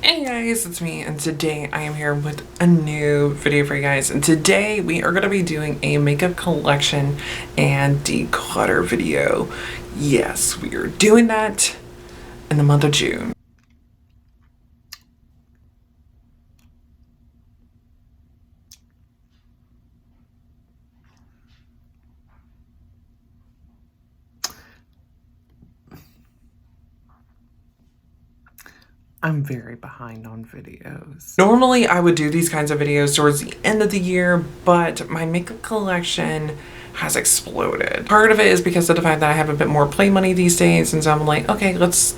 Hey guys, it's me, and today I am here with a new video for you guys. And today we are going to be doing a makeup collection and declutter video. Yes, we are doing that in the month of June. I'm very behind on videos. Normally I would do these kinds of videos towards the end of the year, but my makeup collection has exploded. Part of it is because of the fact that I have a bit more play money these days, and so I'm like, okay, let's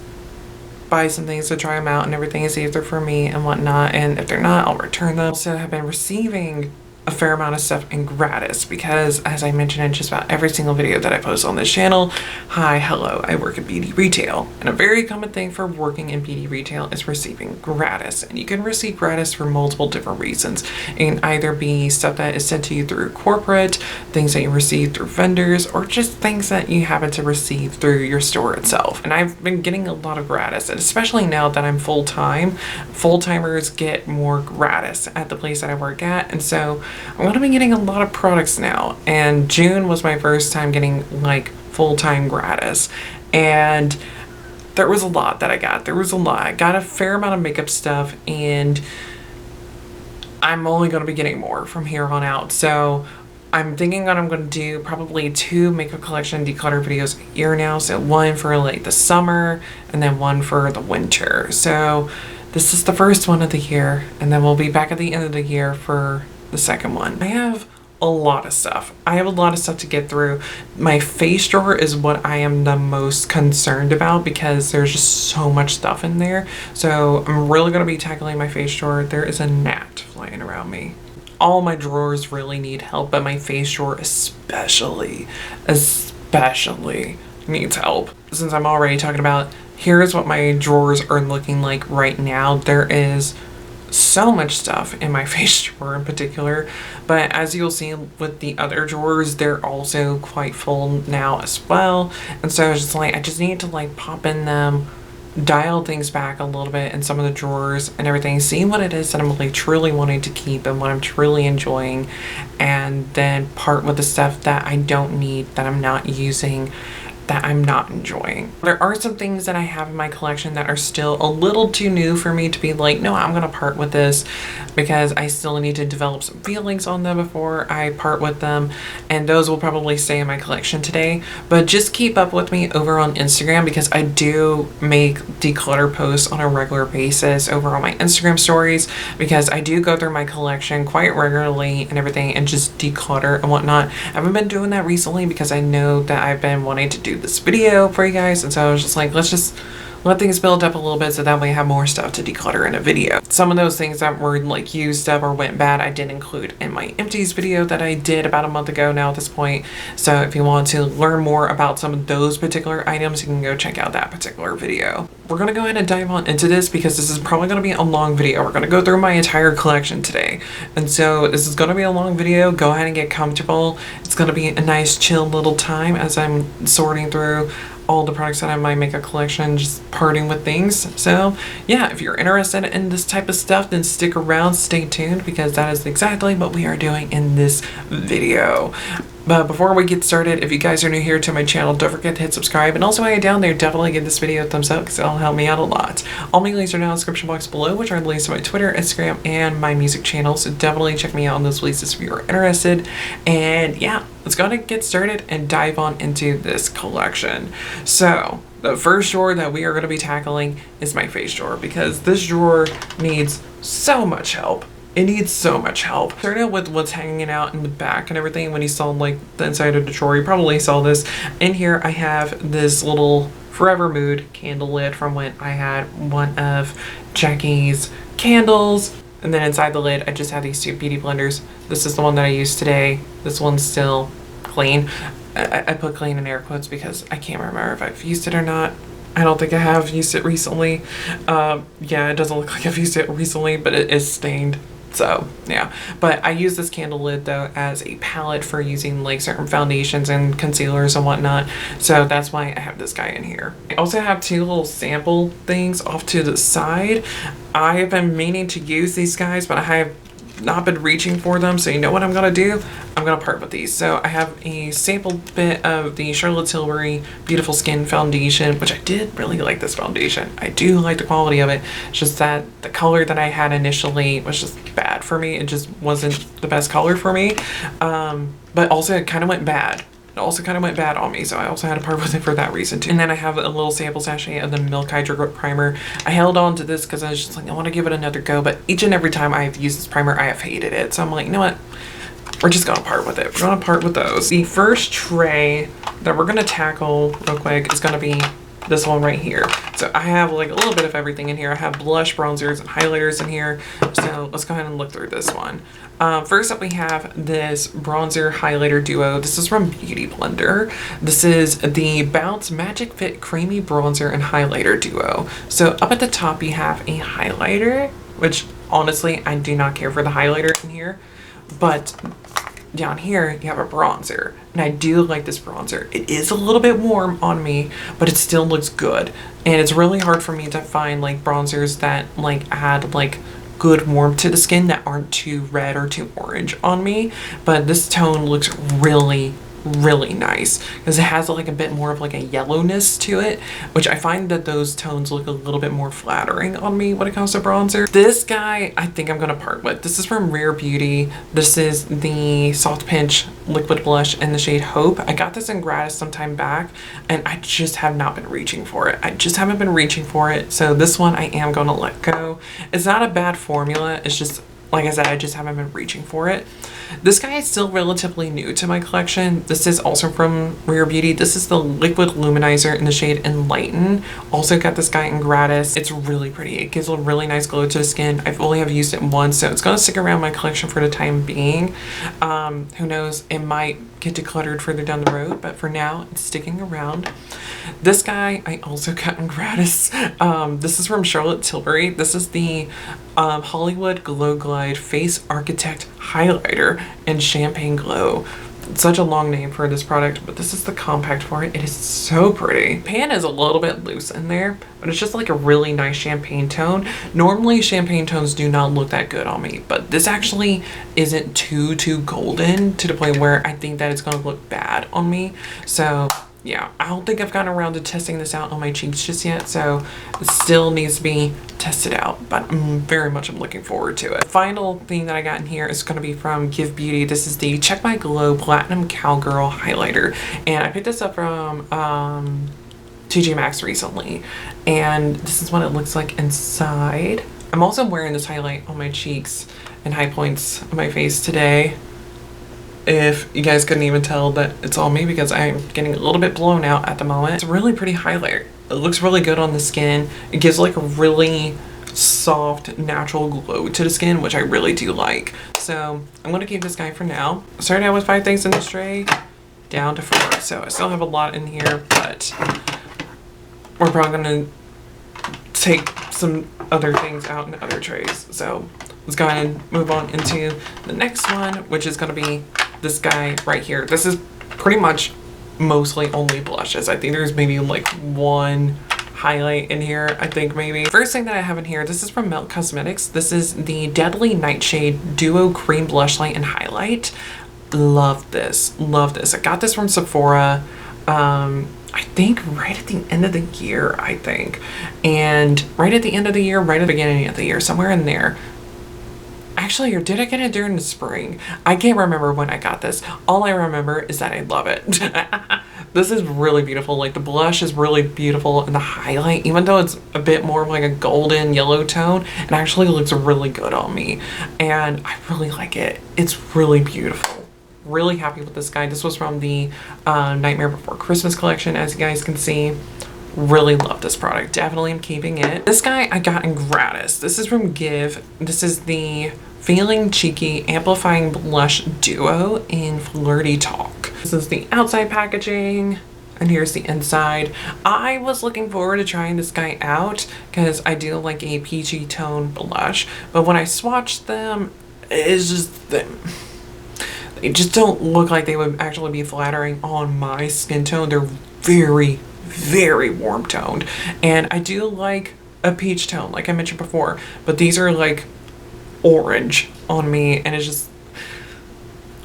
buy some things to try them out and everything, and see if they're for me and whatnot, and if they're not, I'll return them. Also, have been receiving a fair amount of stuff in gratis because, as I mentioned in just about every single video that I post on this channel, hi, hello, I work in beauty retail, and a very common thing for working in beauty retail is receiving gratis. And you can receive gratis for multiple different reasons. It can either be stuff that is sent to you through corporate, things that you receive through vendors, or just things that you happen to receive through your store itself. And I've been getting a lot of gratis, and especially now that I'm full-time, full-timers get more gratis at the place that I work at, and so I'm going to be getting a lot of products now. And June was my first time getting like full-time gratis, and there was a lot that I got. There was a lot. I got a fair amount of makeup stuff, and I'm only going to be getting more from here on out. So I'm thinking that I'm going to do probably 2 makeup collection declutter videos a year now. So one for like the summer and then one for the winter. So this is the first one of the year, and then we'll be back at the end of the year for the second one. I have a lot of stuff. I have a lot of stuff to get through. My face drawer is what I am the most concerned about because there's just so much stuff in there. So I'm really going to be tackling my face drawer. There is a gnat flying around me. All my drawers really need help, but my face drawer especially needs help. Since I'm already talking about, here's what my drawers are looking like right now. There is so much stuff in my face drawer in particular, but as you'll see with the other drawers, they're also quite full now as well. And so I was just like, I just need to like pop in them, dial things back a little bit in some of the drawers and everything, see what it is that I'm like truly wanting to keep and what I'm truly enjoying, and then part with the stuff that I don't need, that I'm not using, that I'm not enjoying. There are some things that I have in my collection that are still a little too new for me to be like, no, I'm gonna part with this, because I still need to develop some feelings on them before I part with them, and those will probably stay in my collection today. But just keep up with me over on Instagram, because I do make declutter posts on a regular basis over on my Instagram stories, because I do go through my collection quite regularly and everything and just declutter and whatnot. I haven't been doing that recently because I know that I've been wanting to do this video for you guys, and so I was just like, let's just let things build up a little bit so that way I have more stuff to declutter in a video. Some of those things that were like used up or went bad, I did include in my empties video that I did about a month ago now at this point. So if you want to learn more about some of those particular items, you can go check out that particular video. We're gonna go ahead and dive on into this because this is probably gonna be a long video. We're gonna go through my entire collection today, and so this is gonna be a long video. Go ahead and get comfortable. It's gonna be a nice chill little time as I'm sorting through all the products that I have in my makeup collection, just parting with things. So yeah, if you're interested in this type of stuff, then stick around, stay tuned, because that is exactly what we are doing in this video. But before we get started, if you guys are new here to my channel, don't forget to hit subscribe, and also while you're down there, definitely give this video a thumbs up because it'll help me out a lot. All my links are down in the description box below, which are the links to my Twitter, Instagram, and my music channel, so definitely check me out on those places if you're interested. And yeah, let's go ahead and get started and dive on into this collection. So the first drawer that we are going to be tackling is my face drawer, because this drawer needs so much help. It needs so much help. Starting out with what's hanging out in the back and everything. When you saw like the inside of the drawer, you probably saw this. In here I have this little Forever Mood candle lid from when I had one of Jackie's candles. And then inside the lid I just have these 2 beauty blenders. This is the one that I used today. This one's still clean. I put clean in air quotes because I can't remember if I've used it or not. I don't think I have used it recently. Yeah, it doesn't look like I've used it recently, but it is stained. So yeah, but I use this candle lid though as a palette for using like certain foundations and concealers and whatnot. So that's why I have this guy in here. I also have two little sample things off to the side. I have been meaning to use these guys, but I have not been reaching for them. So you know what I'm gonna do? I'm gonna part with these. So I have a sample bit of the Charlotte Tilbury Beautiful Skin Foundation, which I did really like this foundation. I do like the quality of it. It's just that the color that I had initially was just bad for me. It just wasn't the best color for me. But also it kind of went bad. It also kind of went bad on me, so I also had to part with it for that reason too. And then I have a little sample sachet of the Milk Hydro Grip Primer. I held on to this because I was just like, I want to give it another go, but each and every time I've used this primer, I have hated it. So I'm like, you know what? We're just gonna part with it. We're gonna part with those. The first tray that we're gonna tackle real quick is gonna be this one right here. So I have like a little bit of everything in here. I have blush, bronzers, and highlighters in here. So let's go ahead and look through this one. First up, we have this bronzer highlighter duo. This is from Beauty Blender. This is the Bounce Magic Fit Creamy Bronzer and Highlighter Duo. So up at the top, you have a highlighter, which honestly, I do not care for the highlighter in here. But down here, you have a bronzer. And I do like this bronzer. It is a little bit warm on me, but it still looks good. And it's really hard for me to find like bronzers that like add like good warmth to the skin that aren't too red or too orange on me. But this tone looks really nice because it has like a bit more of like a yellowness to it, which I find that those tones look a little bit more flattering on me when it comes to bronzer. This guy I think I'm gonna part with. This is from Rare Beauty. This is the Soft Pinch Liquid Blush in the shade Hope. I got this in gratis some time back and I just have not been reaching for it. I just haven't been reaching for it. So this one I am gonna let go. It's not a bad formula. It's just, like I said, I just haven't been reaching for it. This guy is still relatively new to my collection. This is also from Rare Beauty. This is the Liquid Luminizer in the shade Enlighten. Also got this guy in gratis. It's really pretty. It gives a really nice glow to the skin. I've only have used it once, so it's gonna stick around my collection for the time being. Who knows, it might get decluttered further down the road, but for now, it's sticking around. This guy I also got in gratis. This is from Charlotte Tilbury. This is the Hollywood Glow Glide Face Architect Highlighter in Champagne Glow. It's such a long name for this product, but this is the compact for it. It is so pretty. Pan is a little bit loose in there, but it's just like a really nice champagne tone. Normally champagne tones do not look that good on me, but this actually isn't too golden to the point where I think that it's gonna look bad on me. So yeah, I don't think I've gotten around to testing this out on my cheeks just yet, so it still needs to be tested out, but I'm very much looking forward to it. Final thing that I got in here is going to be from Give Beauty. This is the Check My Glow Platinum Cowgirl Highlighter, and I picked this up from TJ Maxx recently, and this is what it looks like inside. I'm also wearing this highlight on my cheeks and high points of my face today. If you guys couldn't even tell that it's all me because I'm getting a little bit blown out at the moment. It's a really pretty highlighter. It looks really good on the skin. It gives like a really soft, natural glow to the skin, which I really do like. So I'm gonna keep this guy for now. Started out with 5 things in this tray, down to 4. So I still have a lot in here, but we're probably gonna take some other things out in other trays. So let's go ahead and move on into the next one, which is gonna be this guy right here. This is pretty much mostly only blushes. I think there's maybe like one highlight in here, I think maybe. First thing that I have in here, this is from Melt Cosmetics. This is the Deadly Nightshade Duo Cream Blush Light and Highlight. Love this, love this. I got this from Sephora, I think right at the end of the year, I think. And right at the end of the year, right at the beginning of the year, somewhere in there. Actually, or did I get it during the spring? I can't remember when I got this. All I remember is that I love it. This is really beautiful. Like the blush is really beautiful and the highlight, even though it's a bit more of like a golden yellow tone, it actually looks really good on me. And I really like it. It's really beautiful. Really happy with this guy. This was from the Nightmare Before Christmas collection, as you guys can see. Really love this product. Definitely am keeping it. This guy I got in gratis. This is from Give. This is the Feeling Cheeky Amplifying Blush Duo in Flirty Talk. This is the outside packaging. and here's the inside. I was looking forward to trying this guy out because I do like a peachy tone blush, but when I swatched them, it's just they just don't look like they would actually be flattering on my skin tone. They're very, very warm toned, and I do like a peach tone like I mentioned before, but these are like orange on me, and it's just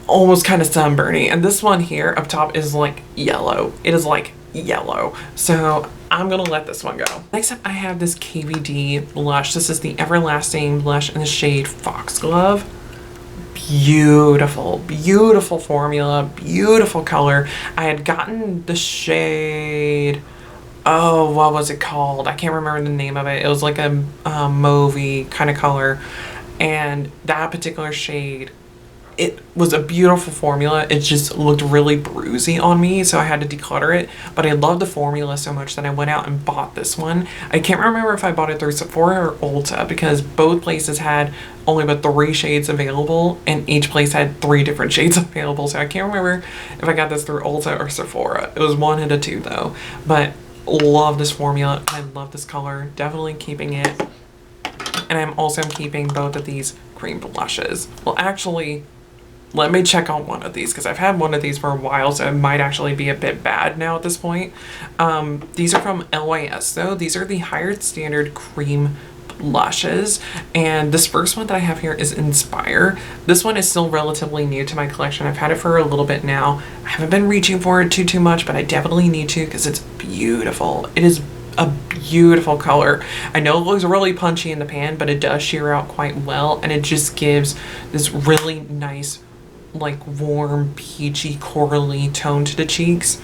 almost kind of sunburny. And this one here up top is like yellow. It is like yellow, so I'm gonna let this one go. Next up, I have this KVD blush. This is the Everlasting blush in the shade Foxglove. Beautiful, beautiful formula, beautiful color. I had gotten the shade, oh, what was it called? I can't remember the name of it. It was like a mauvey kind of color, and that particular shade, it was a beautiful formula. It just looked really bruisey on me, so I had to declutter it. But I love the formula so much that I went out and bought this one. I can't remember if I bought it through Sephora or Ulta, because both places had only about 3 shades available, and each place had 3 different shades available. So I can't remember if I got this through Ulta or Sephora. It was one of the two though. But love this formula. I love this color. Definitely keeping it. And I'm also keeping both of these cream blushes. Well, actually, let me check on one of these, because I've had one of these for a while, so it might actually be a bit bad now at this point. These are from LYS though. These are the Higher Standard cream blushes, and this first one that I have here is Inspire. This one is still relatively new to my collection. I've had it for a little bit now. I haven't been reaching for it too much, but I definitely need to, because it's beautiful. It is a beautiful color. I know it looks really punchy in the pan, but it does sheer out quite well, and it just gives this really nice, like warm, peachy, corally tone to the cheeks.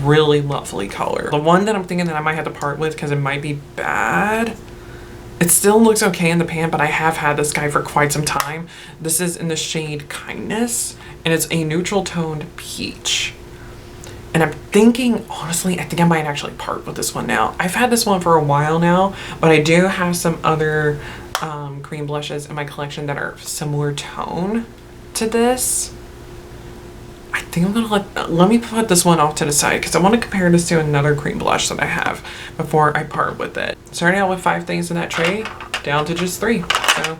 Really lovely color. The one that I'm thinking that I might have to part with because it might be bad, it still looks okay in the pan, but I have had this guy for quite some time. This is in the shade Kindness, and it's a neutral toned peach. And I'm thinking, honestly, I think I might actually part with this one now. I've had this one for a while now, but I do have some other cream blushes in my collection that are similar tone to this. I think I'm gonna let me put this one off to the side, because I want to compare this to another cream blush that I have before I part with it. Starting out with 5 things in that tray, down to just 3. So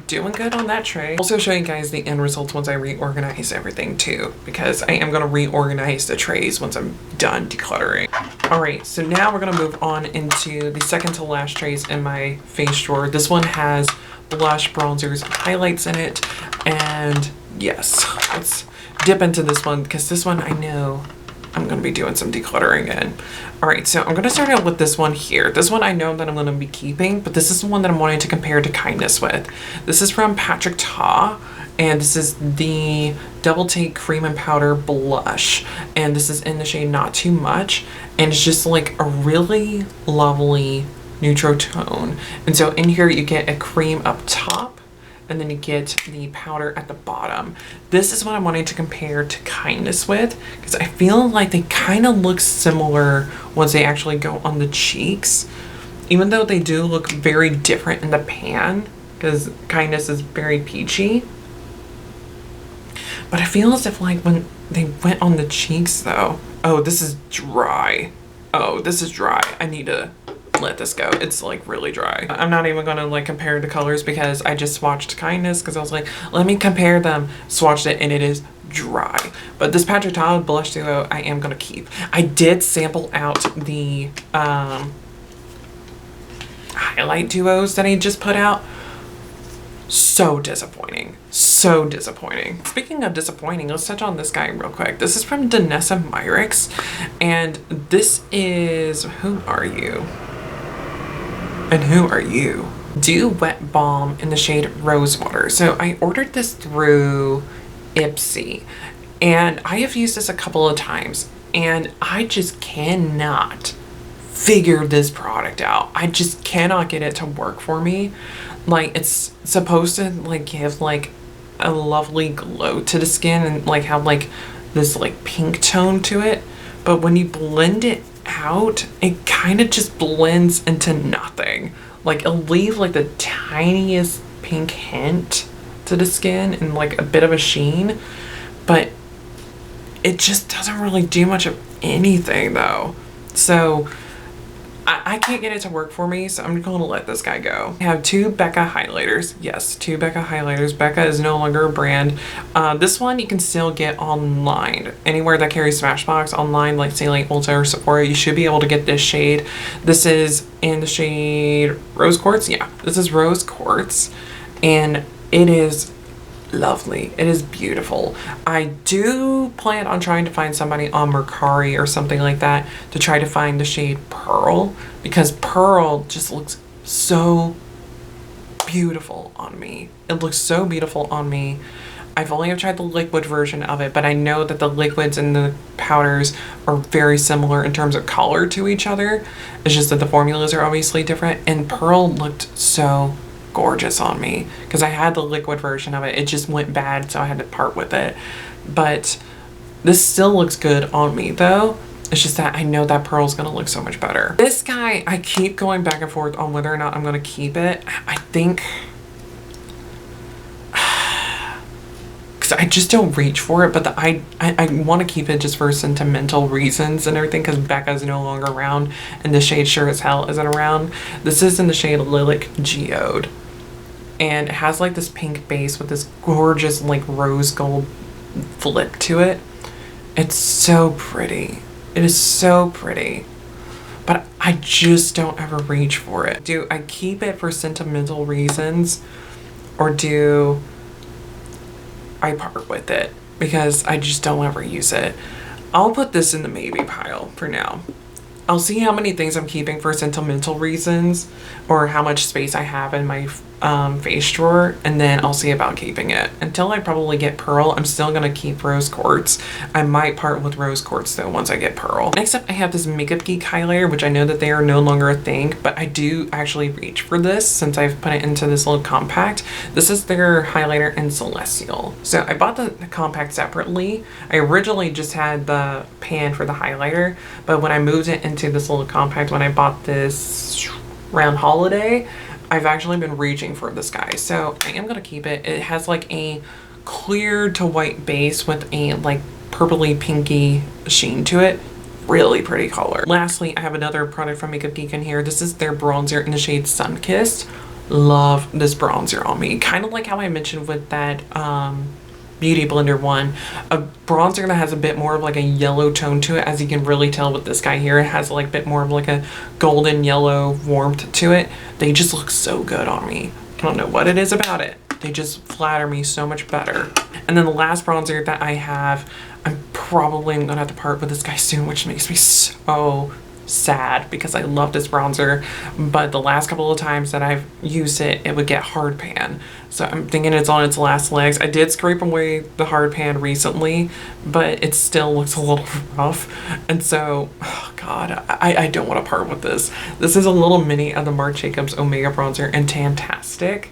doing good on that tray. Also show you guys the end results once I reorganize everything too, because I am gonna reorganize the trays once I'm done decluttering. All right, so now we're gonna move on into the second to last trays in my face drawer. This one has blush, bronzers, highlights in it, and yes, let's dip into this one, because this one I know I'm going to be doing some decluttering in. All right, so I'm going to start out with this one here. This one I know that I'm going to be keeping, but this is the one that I'm wanting to compare to Kindness with. This is from Patrick Ta, and this is the Double Take Cream and Powder Blush, and this is in the shade Not Too Much, and it's just like a really lovely neutral tone. And so in here you get a cream up top, and then you get the powder at the bottom. This is what I'm wanting to compare to Kindness with, because I feel like they kind of look similar once they actually go on the cheeks, even though they do look very different in the pan, because Kindness is very peachy. But I feel as if like when they went on the cheeks though, oh, this is dry. Oh, this is dry. I need to let this go. It's like really dry. I'm not even gonna like compare the colors, because I just swatched Kindness, because I was like, let me compare them, swatched it, and it is dry. But this Patrick Ta blush duo I am gonna keep. I did sample out the highlight duos that I just put out. So disappointing. So disappointing. Speaking of disappointing, let's touch on this guy real quick. This is from Danessa Myricks, and this is Who Are You? And Who Are You? Dew Wet Balm in the shade Rosewater. So I ordered this through Ipsy, and I have used this a couple of times, and I just cannot figure this product out. I just cannot get it to work for me. Like, it's supposed to like give like a lovely glow to the skin and like have like this like pink tone to it, but when you blend it out, it kind of just blends into nothing. Like, it'll leave like the tiniest pink hint to the skin and like a bit of a sheen, but it just doesn't really do much of anything though. So I can't get it to work for me, so I'm going to let this guy go. I have two Becca highlighters. Yes, two Becca highlighters. Becca is no longer a brand. This one you can still get online. Anywhere that carries Smashbox online, like say like Ulta or Sephora, you should be able to get this shade. This is in the shade Rose Quartz. Yeah, this is Rose Quartz, and it is lovely. It is beautiful. I do plan on trying to find somebody on Mercari or something like that to try to find the shade Pearl, because Pearl just looks so beautiful on me. It looks so beautiful on me. I've only tried the liquid version of it, but I know that the liquids and the powders are very similar in terms of color to each other. It's just that the formulas are obviously different, and Pearl looked so gorgeous on me because I had the liquid version of it. It just went bad, so I had to part with it. But this still looks good on me though. It's just that I know that Pearl's gonna look so much better. This guy, I keep going back and forth on whether or not I'm gonna keep it. I think because I just don't reach for it, but I want to keep it just for sentimental reasons and everything, because Becca's no longer around and the shade sure as hell isn't around. This is in the shade Lilac Geode, and it has like this pink base with this gorgeous like rose gold flip to it. It's so pretty. It is so pretty, but I just don't ever reach for it. Do I keep it for sentimental reasons, or do I part with it because I just don't ever use it? I'll put this in the maybe pile for now. I'll see how many things I'm keeping for sentimental reasons or how much space I have in my face drawer, and then I'll see about keeping it. Until I probably get Pearl, I'm still gonna keep Rose Quartz. I might part with Rose Quartz though once I get Pearl. Next up, I have this Makeup Geek highlighter, which I know that they are no longer a thing, but I do actually reach for this since I've put it into this little compact. This is their highlighter in Celestial. So I bought the compact separately. I originally just had the pan for the highlighter, but when I moved it into this little compact, when I bought this around holiday, I've actually been reaching for this guy, so I am gonna keep it. It has like a clear to white base with a like purpley pinky sheen to it. Really pretty color. Lastly, I have another product from Makeup Geek in here. This is their bronzer in the shade Sunkissed. Love this bronzer on me. Kind of like how I mentioned with that Beauty Blender one, a bronzer that has a bit more of like a yellow tone to it. As you can really tell with this guy here, it has like a bit more of like a golden yellow warmth to it. They just look so good on me. I don't know what it is about it. They just flatter me so much better. And then the last bronzer that I have, I'm probably gonna have to part with this guy soon, which makes me so sad because I love this bronzer, but the last couple of times that I've used it, it would get hard pan. So I'm thinking it's on its last legs. I did scrape away the hard pan recently, but it still looks a little rough. And so, oh God, I don't want to part with this. This is a little mini of the Marc Jacobs Omega bronzer in Tantastic.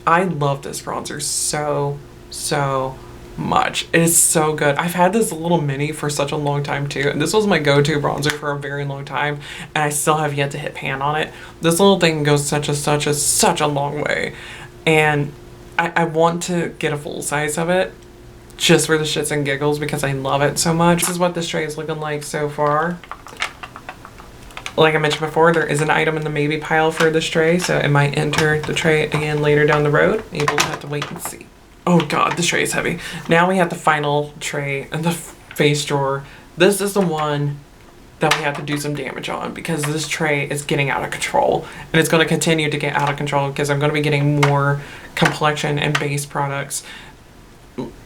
I love this bronzer so much. It is so good. I've had this little mini for such a long time too, and this was my go-to bronzer for a very long time, and I still have yet to hit pan on it. This little thing goes such a long way, and I want to get a full size of it just for the shits and giggles because I love it so much. This is what this tray is looking like so far. Like I mentioned before, there is an item in the maybe pile for this tray, so it might enter the tray again later down the road. Maybe we'll have to wait and see. Oh God, this tray is heavy. Now we have the final tray in the face drawer. This is the one that we have to do some damage on because this tray is getting out of control, and it's going to continue to get out of control because I'm going to be getting more complexion and base products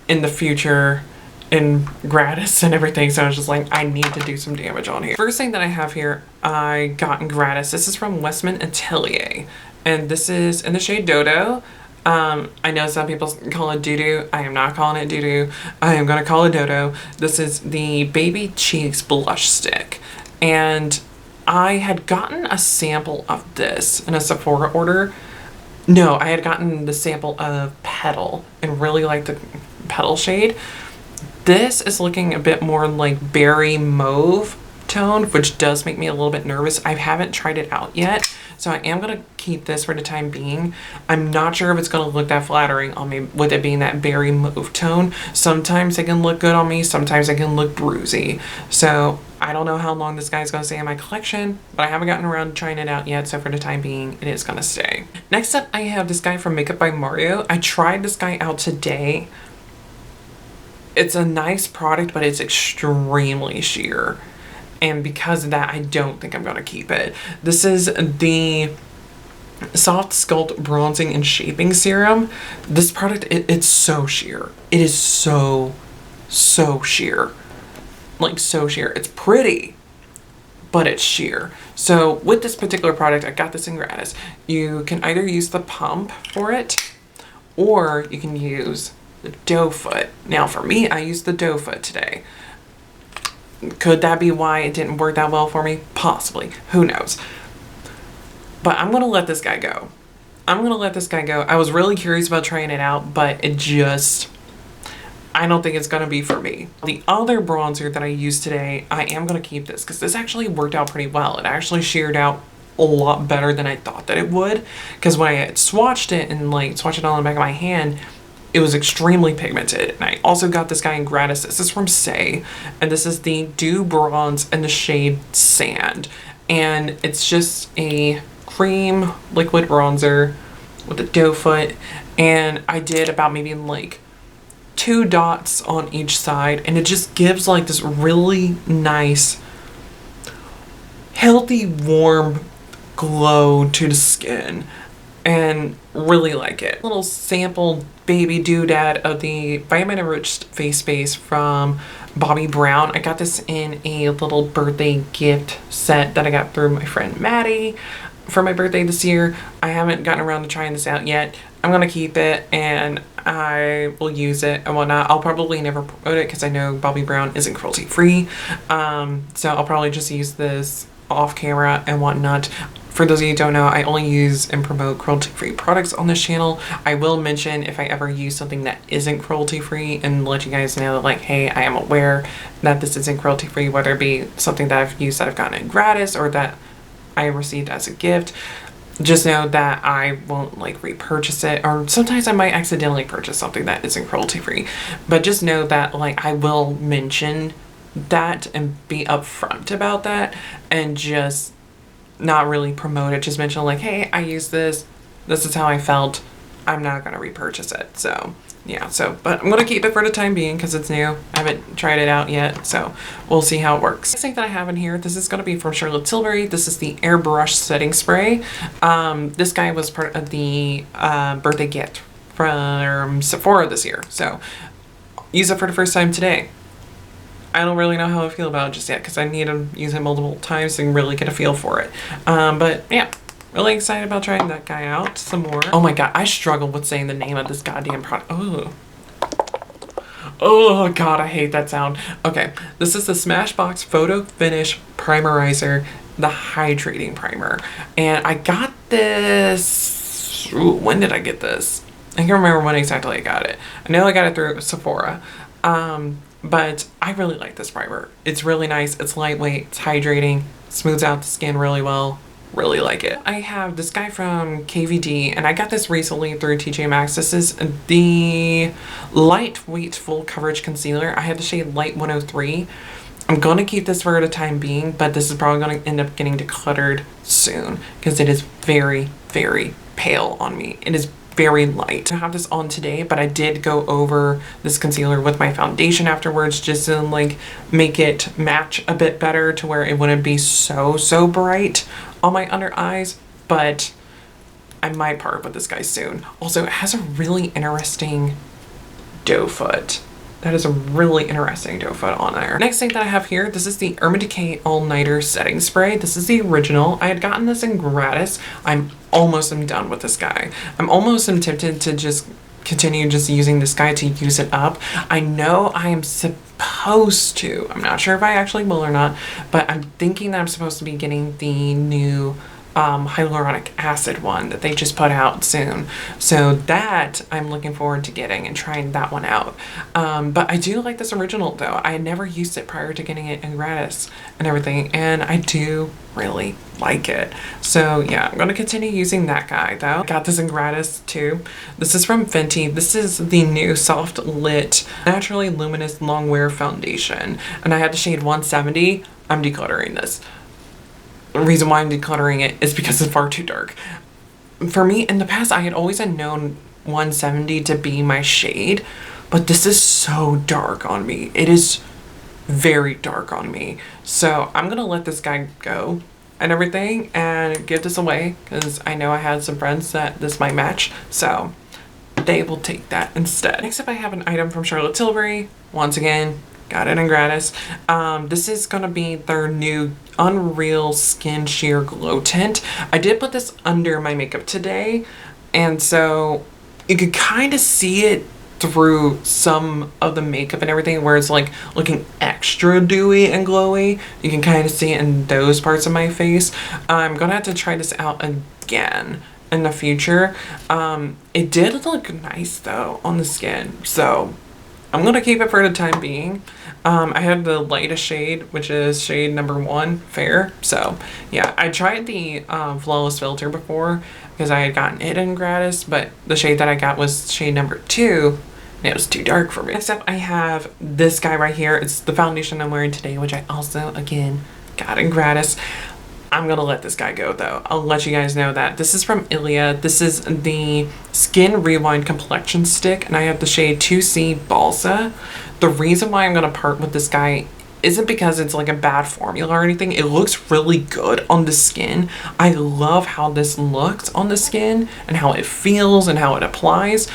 in the future in gratis and everything. So I was just like, I need to do some damage on here. First thing that I have here, I got in gratis. This is from Westman Atelier, and this is in the shade Dodo. I know some people call it doo-doo. I am not calling it doo-doo. I am going to call it Dodo. This is the Baby Cheeks blush stick. And I had gotten a sample of this in a Sephora order. No, I had gotten the sample of Petal and really liked the Petal shade. This is looking a bit more like berry mauve tone, which does make me a little bit nervous. I haven't tried it out yet, So I am going to keep this for the time being. I'm not sure if it's going to look that flattering on me with it being that berry mauve tone. Sometimes it can look good on me, sometimes it can look bruisey. So I don't know how long this guy's going to stay in my collection, but I haven't gotten around to trying it out yet, so for the time being, it is going to stay. Next up, I have this guy from Makeup by Mario. I tried this guy out today. It's a nice product, but it's extremely sheer. And because of that, I don't think I'm going to keep it. This is the Soft Sculpt Bronzing and Shaping Serum. This product, it's so sheer. It is so sheer. Like, so sheer. It's pretty, but it's sheer. So with this particular product, I got this in gratis. You can either use the pump for it, or you can use the doe foot. Now for me, I used the doe foot today. Could that be why it didn't work that well for me? Possibly. Who knows? But I'm going to let this guy go. I'm going to let this guy go. I was really curious about trying it out, but it just, I don't think it's going to be for me. The other bronzer that I used today, I am going to keep this because this actually worked out pretty well. It actually sheared out a lot better than I thought that it would, because when I had swatched it and like swatched it on the back of my hand, it was extremely pigmented. And I also got this guy in gratis. This is from Say, and this is the Dew Bronze in the shade Sand. And it's just a cream liquid bronzer with a doe foot. And I did about maybe like 2 dots on each side. And it just gives like this really nice, healthy, warm glow to the skin. And really like it. Little sample baby doodad of the Vitamin Enriched Face Base from Bobbi Brown. I got this in a little birthday gift set that I got through my friend Maddie for my birthday this year. I haven't gotten around to trying this out yet. I'm gonna keep it and I will use it and whatnot. I'll probably never promote it because I know Bobbi Brown isn't cruelty free. So I'll probably just use this off camera and whatnot. For those of you who don't know, I only use and promote cruelty-free products on this channel. I will mention if I ever use something that isn't cruelty-free and let you guys know that, like, hey, I am aware that this isn't cruelty-free, whether it be something that I've used that I've gotten in gratis or that I received as a gift. Just know that I won't like repurchase it, or sometimes I might accidentally purchase something that isn't cruelty-free. But just know that like I will mention that and be upfront about that and just not really promote it, just mention like, hey, I use this is how I felt, I'm not gonna repurchase it. So yeah, but I'm gonna keep it for the time being because it's new. I haven't tried it out yet, so we'll see how it works. Next thing that I have in here, this is gonna be from Charlotte Tilbury. This is the Airbrush Setting Spray. This guy was part of the birthday gift from Sephora this year, so use it for the first time today. I don't really know how I feel about it just yet because I need to use it multiple times and really get a feel for it. But yeah, really excited about trying that guy out some more. Oh my god, I struggle with saying the name of this goddamn product. Oh god, I hate that sound. Okay, this is the Smashbox Photo Finish Primerizer, the Hydrating Primer. And I got this, when did I get this? I can't remember when exactly I got it. I know I got it through Sephora. But I really like this primer. It's really nice, it's lightweight, it's hydrating, smooths out the skin really well. Really like it. I have this guy from KVD, and I got this recently through TJ Maxx. This is the Lightweight Full Coverage Concealer. I have the shade Light 103. I'm gonna keep this for the time being, but this is probably gonna end up getting decluttered soon because it is very, very pale on me. It is very light. I have this on today, but I did go over this concealer with my foundation afterwards just to like make it match a bit better to where it wouldn't be so bright on my under eyes, but I might part with this guy soon. Also, it has a really interesting doe foot. That is a really interesting doe foot on there. Next thing that I have here, this is the Urban Decay All Nighter Setting Spray. This is the original. I had gotten this in gratis. I'm almost done with this guy. I'm almost tempted to just continue just using this guy to use it up. I know I am supposed to, I'm not sure if I actually will or not, but I'm thinking that I'm supposed to be getting the new hyaluronic acid one that they just put out soon. So that I'm looking forward to getting and trying that one out. But I do like this original though. I had never used it prior to getting it in gratis and everything, and I do really like it. So yeah, I'm gonna continue using that guy though. I got this in gratis too. This is from Fenty. This is the new Soft Lit Naturally Luminous Longwear Foundation, and I had the shade 170. I'm decluttering this. The reason why I'm decluttering it is because it's far too dark. For me, in the past, I had always known 170 to be my shade, but this is so dark on me. It is very dark on me. So I'm gonna let this guy go and everything and give this away because I know I had some friends that this might match. So they will take that instead. Next up, I have an item from Charlotte Tilbury. Once again, got it in gratis. This is gonna be their new Unreal Skin Sheer Glow Tint. I did put this under my makeup today, and so you could kind of see it through some of the makeup and everything where it's like looking extra dewy and glowy. You can kind of see it in those parts of my face. I'm gonna have to try this out again in the future. It did look nice though on the skin, so I'm gonna keep it for the time being. I have the lightest shade, which is shade number 1, Fair. So yeah, I tried the Flawless Filter before because I had gotten it in gratis, but the shade that I got was shade number 2, and it was too dark for me. Next up, I have this guy right here. It's the foundation I'm wearing today, which I also, again, got in gratis. I'm gonna let this guy go though. I'll let you guys know that. This is from Ilia. This is the Skin Rewind Complexion Stick, and I have the shade 2C Balsa. The reason why I'm gonna part with this guy isn't because it's like a bad formula or anything. It looks really good on the skin. I love how this looks on the skin and how it feels and how it applies.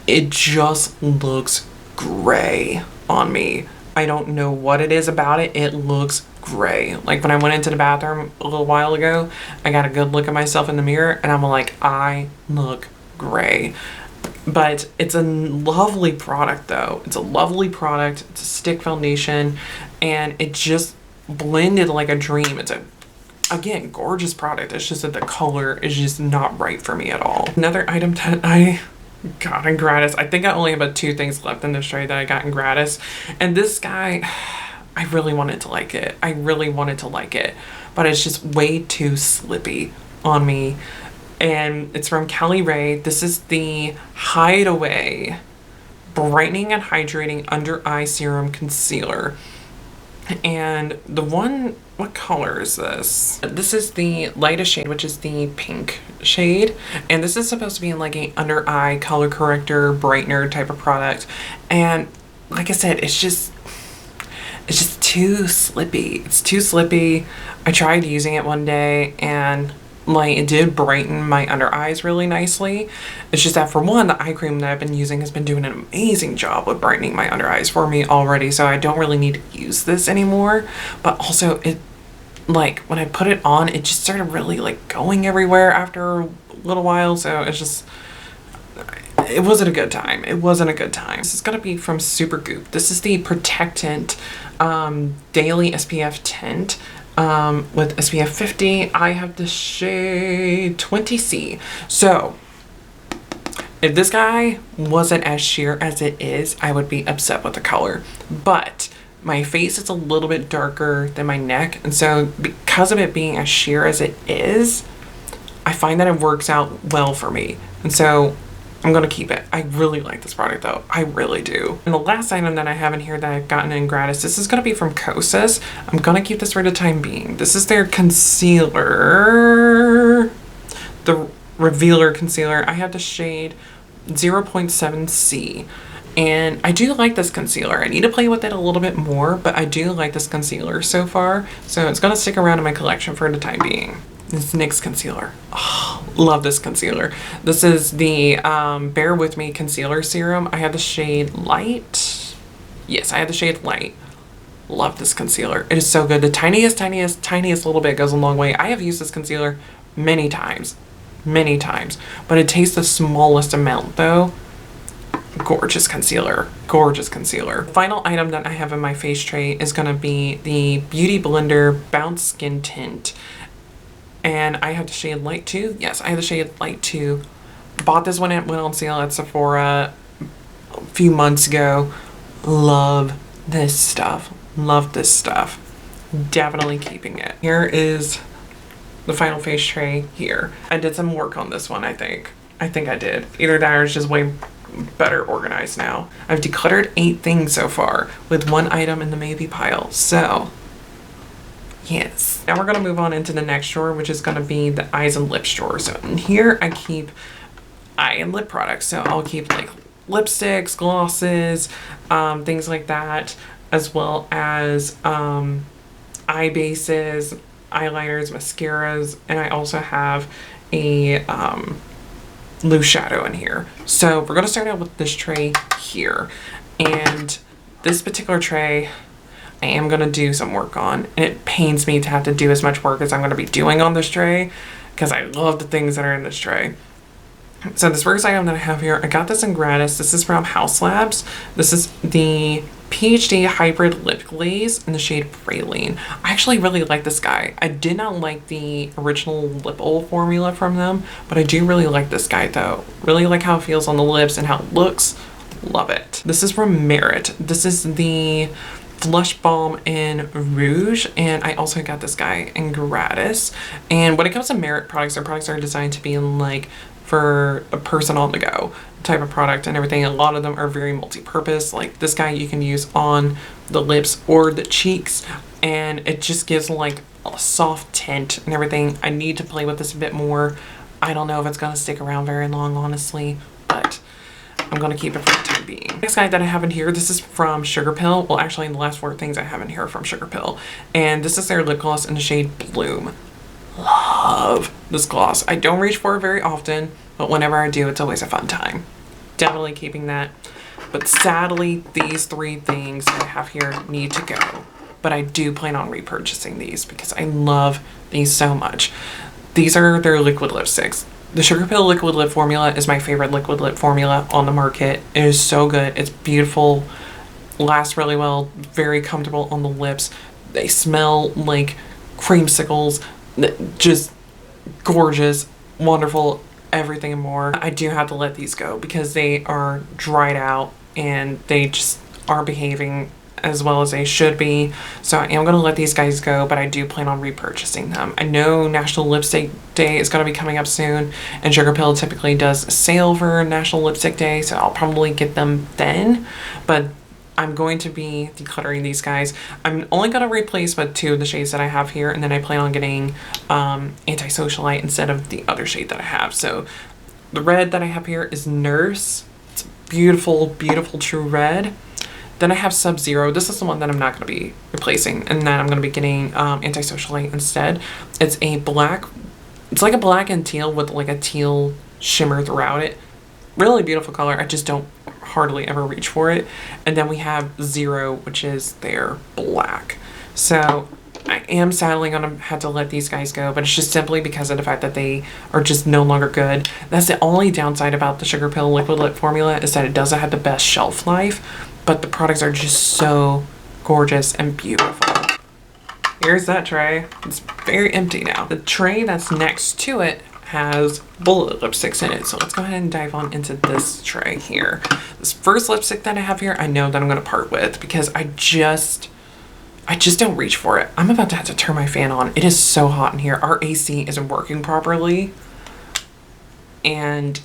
It just looks gray on me. I don't know what it is about it. It looks gray. Like when I went into the bathroom a little while ago, I got a good look at myself in the mirror and I'm like, I look gray. But it's a lovely product though. It's a lovely product. It's a stick foundation and it just blended like a dream. It's a, again, gorgeous product. It's just that the color is just not right for me at all. Another item that I got in gratis. I think I only have about 2 things left in this tray that I got in gratis. And this guy, I really wanted to like it. I really wanted to like it. But it's just way too slippy on me. And it's from Cali Ray. This is the Hideaway Brightening and Hydrating Under Eye Serum Concealer. And the one, what color is this? This is the lightest shade, which is the pink shade. And this is supposed to be in like a under eye color corrector, brightener type of product. And like I said, it's just too slippy. It's too slippy. I tried using it one day and like it did brighten my under eyes really nicely. It's just that for one, the eye cream that I've been using has been doing an amazing job with brightening my under eyes for me already, so I don't really need to use this anymore. But also it, like when I put it on, it just started really like going everywhere after a little while, so it's just, it wasn't a good time. It wasn't a good time. This is gonna be from Supergoop. This is the Protectant Daily SPF Tint. With SPF 50, I have the shade 20C. So if this guy wasn't as sheer as it is, I would be upset with the color. But my face is a little bit darker than my neck, and so because of it being as sheer as it is, I find that it works out well for me. And so I'm gonna keep it. I really like this product though. I really do. And the last item that I have in here that I've gotten in gratis, this is gonna be from Kosas. I'm gonna keep this for the time being. This is their concealer, the Revealer Concealer. I have the shade 0.7C. And I do like this concealer. I need to play with it a little bit more, but I do like this concealer so far. So it's gonna stick around in my collection for the time being. This NYX concealer. Oh, love this concealer. This is the Bear With Me Concealer Serum. I have the shade Light. Yes, I have the shade Light. Love this concealer. It is so good. The tiniest little bit goes a long way. I have used this concealer many times, but it takes the smallest amount though. Gorgeous concealer, gorgeous concealer. Final item that I have in my face tray is gonna be the Beauty Blender Bounce Skin Tint. and I have the shade Light 2. Yes, I have the shade Light 2. Bought this one, it went on sale at Sephora a few months ago. Love this stuff. Love this stuff. Definitely keeping it. Here is the final face tray here. I did some work on this one, I think. I did. Either that or it's just way better organized now. I've decluttered 8 things so far with 1 item in the maybe pile. So, yes. Now we're gonna move on into the next drawer, which is gonna be the eyes and lips drawer. So in here I keep eye and lip products. So I'll keep like lipsticks, glosses, things like that, as well as eye bases, eyeliners, mascaras, and I also have a loose shadow in here. So we're gonna start out with this tray here. And this particular tray I am gonna do some work on, and it pains me to have to do as much work as I'm gonna be doing on this tray because I love the things that are in this tray. So this first item that I have here, I got this in gratis. This is from House Labs. This is the PhD Hybrid Lip Glaze in the shade Praline. I actually really like this guy. I did not like the original lip oil formula from them, but I do really like this guy though. Really like how it feels on the lips and how it looks. Love it. This is from Merit. This is the Blush Balm in Rouge, and I also got this guy in gratis. And when it comes to Merit products, their products are designed to be like for a person on the go type of product and everything. A lot of them are very multi-purpose. Like this guy you can use on the lips or the cheeks, and it just gives like a soft tint and everything. I need to play with this a bit more. I don't know if it's gonna stick around very long, honestly, but I'm gonna keep it for the time being. Next guy that I have in here, this is from Sugar Pill. Well, actually the last 4 things I have in here are from Sugar Pill, and this is their lip gloss in the shade Bloom. Love this gloss. I don't reach for it very often, but whenever I do, it's always a fun time. Definitely keeping that. But sadly, these 3 things that I have here need to go. But I do plan on repurchasing these because I love these so much. These are their liquid lipsticks. The Sugar Pill liquid lip formula is my favorite liquid lip formula on the market. It is so good. It's beautiful, lasts really well, very comfortable on the lips. They smell like creamsicles. Just gorgeous, wonderful, everything and more. I do have to let these go because they are dried out and they just aren't behaving as well as they should be. So I am going to let these guys go, but I do plan on repurchasing them. I know National Lipstick Day is going to be coming up soon, and Sugar Pill typically does a sale for National Lipstick Day, so I'll probably get them then. But I'm going to be decluttering these guys. I'm only going to replace with 2 of the shades that I have here, and then I plan on getting Anti-Socialite instead of the other shade that I have. So the red that I have here is Nurse. It's beautiful, beautiful true red. Then I have Sub-Zero. This is the one that I'm not going to be replacing, and then I'm going to be getting Anti-Socialite instead. It's a black, it's like a black and teal with like a teal shimmer throughout it. Really beautiful color. I just don't hardly ever reach for it. And then we have Zero, which is their black. So I am sadly gonna have to let these guys go, but it's just simply because of the fact that they are just no longer good. That's the only downside about the Sugar Pill liquid lip formula, is that it doesn't have the best shelf life, but the products are just so gorgeous and beautiful. Here's that tray. It's very empty now. The tray that's next to it has bullet lipsticks in it. So let's go ahead and dive on into this tray here. This first lipstick that I have here, I know that I'm gonna part with because I just don't reach for it. I'm about to have to turn my fan on. It is so hot in here. Our AC isn't working properly, and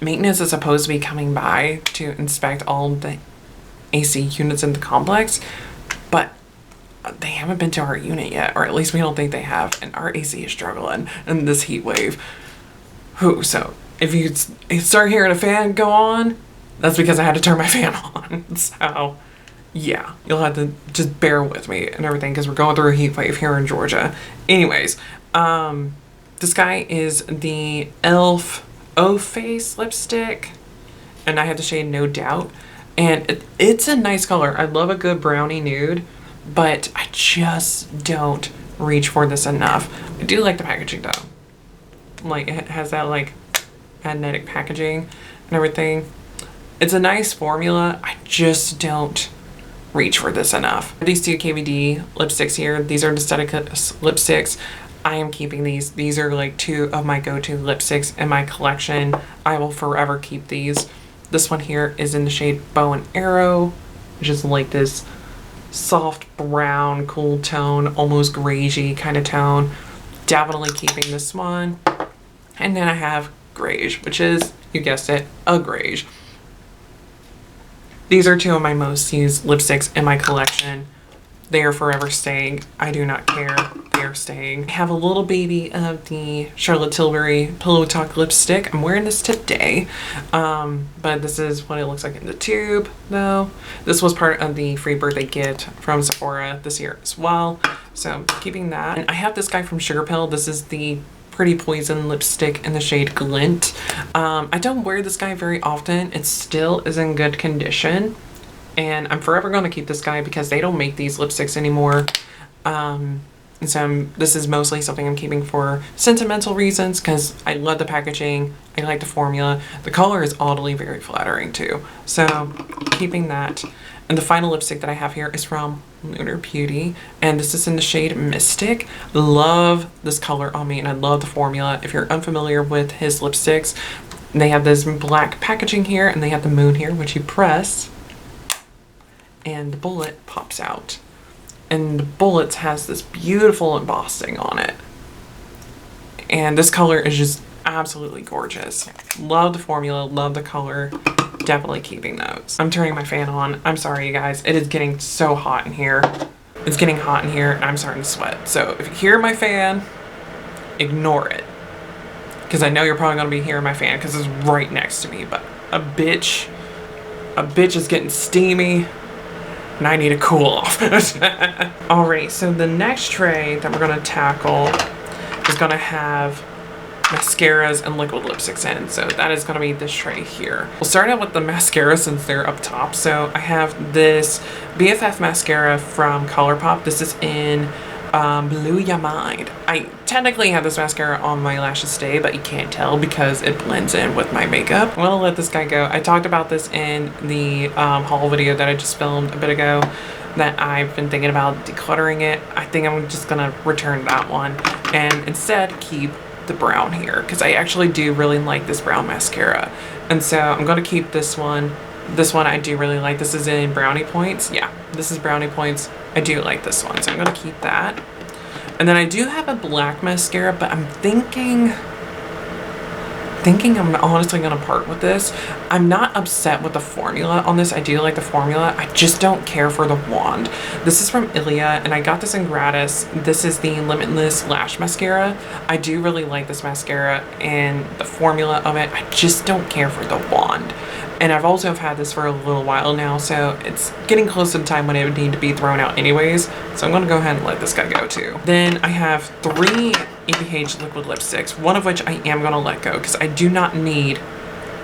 maintenance is supposed to be coming by to inspect all the AC units in the complex, but they haven't been to our unit yet, or at least we don't think they have, and our AC is struggling in this heat wave. So if you start hearing a fan go on, that's because I had to turn my fan on. So yeah, you'll have to just bear with me and everything because we're going through a heat wave here in Georgia. Anyways, this guy is the e.l.f. O-Face lipstick, and I had the shade No Doubt, and it's a nice color. I love a good brownie nude, but I just don't reach for this enough. I do like the packaging though. Like, it has that like magnetic packaging and everything. It's a nice formula. I just don't reach for this enough. These 2 KVD lipsticks here, these are the Aesthetica lipsticks. I am keeping these. These are like two of my go-to lipsticks in my collection. I will forever keep these. This one here is in the shade Bow and Arrow, which is like this soft brown, cool tone, almost greigey kind of tone. Definitely keeping this one. And then I have Greige, which is, you guessed it, a Greige. These are two of my most used lipsticks in my collection. They are forever staying. I do not care. They are staying. I have a little baby of the Charlotte Tilbury Pillow Talk lipstick. I'm wearing this today, but this is what it looks like in the tube, though. This was part of the free birthday gift from Sephora this year as well, so I'm keeping that. And I have this guy from Sugar Pill. This is the Pretty Poison lipstick in the shade Glint. I don't wear this guy very often. It still is in good condition. And I'm forever going to keep this guy because they don't make these lipsticks anymore. And so this is mostly something I'm keeping for sentimental reasons because I love the packaging. I like the formula. The color is oddly very flattering too. So keeping that. And the final lipstick that I have here is from Lunar Beauty. And this is in the shade Mystic. Love this color on me and I love the formula. If you're unfamiliar with his lipsticks, they have this black packaging here and they have the moon here, which you press and the bullet pops out. And the bullets has this beautiful embossing on it. And this color is just absolutely gorgeous. Love the formula, love the color. Definitely keeping those. I'm turning my fan on. I'm sorry, you guys. It is getting so hot in here. It's getting hot in here and I'm starting to sweat. So if you hear my fan, ignore it. Because I know you're probably going to be hearing my fan because it's right next to me. But a bitch is getting steamy. And I need to cool off. Alright, so the next tray that we're going to tackle is going to have mascaras and liquid lipsticks in. So that is going to be this tray here. We'll start out with the mascara since they're up top. So I have this BFF mascara from ColourPop. This is in Blue Ya Mind. I technically have this mascara on my lashes today, but you can't tell because it blends in with my makeup. I'm gonna let this guy go. I talked about this in the haul video that I just filmed a bit ago, that I've been thinking about decluttering it. I think I'm just gonna return that one and instead keep the brown here because I actually do really like this brown mascara. And so I'm gonna keep this one. This one I do really like. This is in Brownie Points. Yeah, this is Brownie Points. I do like this one, so I'm gonna keep that. And then I do have a black mascara, but I'm thinking I'm honestly gonna part with this. I'm not upset with the formula on this. I do like the formula. I just don't care for the wand. This is from Ilia, and I got this in gratis. This is the Limitless Lash Mascara. I do really like this mascara and the formula of it. I just don't care for the wand. And I've also had this for a little while now, so it's getting close to the time when it would need to be thrown out anyways. So I'm gonna go ahead and let this guy go too. Then I have 3 EPH liquid lipsticks, one of which I am gonna let go because I do not need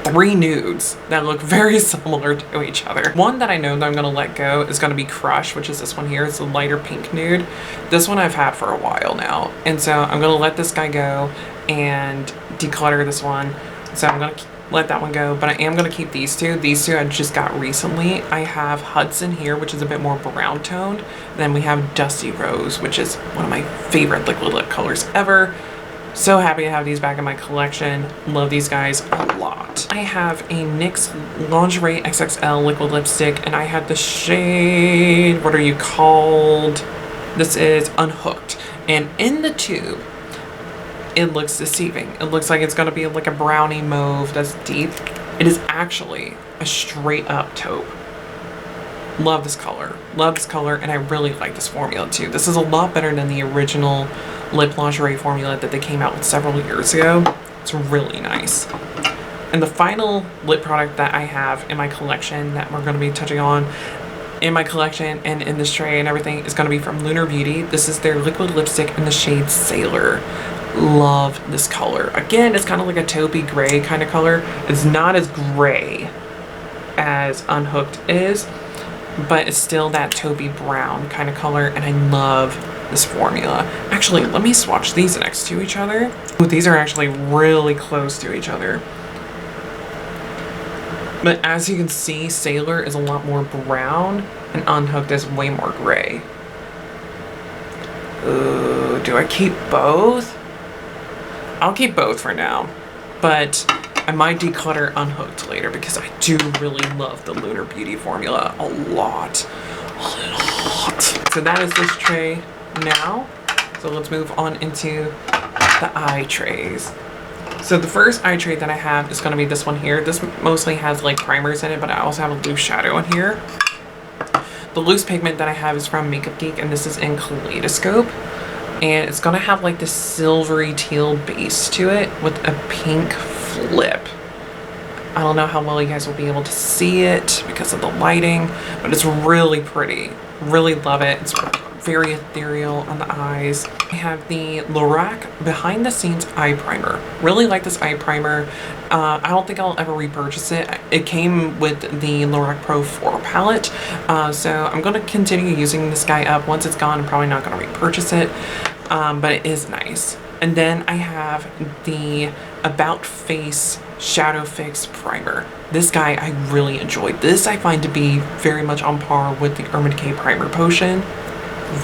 3 nudes that look very similar to each other. One that I know that I'm gonna let go is gonna be Crush, which is this one here. It's a lighter pink nude. This one I've had for a while now. And so I'm gonna let this guy go and declutter this one. So I'm gonna let that one go, but I am going to keep these two. These two I just got recently. I have Hudson here, which is a bit more brown toned. Then we have Dusty Rose, which is one of my favorite liquid lip colors ever. So happy to have these back in my collection. Love these guys a lot. I have a NYX Lingerie XXL liquid lipstick, and I have the shade, what are you called? This is Unhooked. And in the tube, it looks deceiving. It looks like it's gonna be like a brownie mauve that's deep. It is actually a straight up taupe. Love this color, and I really like this formula too. This is a lot better than the original lip lingerie formula that they came out with several years ago. It's really nice. And the final lip product that I have in my collection that we're gonna be touching on in my collection and in this tray and everything is gonna be from Lunar Beauty. This is their liquid lipstick in the shade Sailor. Love this color. Again, it's kind of like a taupey gray kind of color. It's not as gray as Unhooked is, but it's still that taupey brown kind of color, and I love this formula. Actually, let me swatch these next to each other. Ooh, these are actually really close to each other. But as you can see, Sailor is a lot more brown, and Unhooked is way more gray. do I keep both? I'll keep both for now, but I might declutter Unhooked later because I do really love the Lunar Beauty formula a lot. So that is this tray now. So let's move on into the eye trays. So the first eye tray that I have is going to be this one here. This mostly has like primers in it, but I also have a loose shadow in here. The loose pigment that I have is from Makeup Geek, and this is in Kaleidoscope. And it's going to have like this silvery teal base to it with a pink flip. I don't know how well you guys will be able to see it because of the lighting, but it's really pretty. Really love it. It's very ethereal on the eyes. I have the Lorac Behind the Scenes Eye Primer. Really like this eye primer. I don't think I'll ever repurchase it. It came with the Lorac Pro 4 palette, so I'm going to continue using this guy up. Once it's gone, I'm probably not going to repurchase it, but it is nice. And then I have the About Face Shadow Fix Primer. This guy I really enjoyed. This I find to be very much on par with the Urban Decay Primer Potion.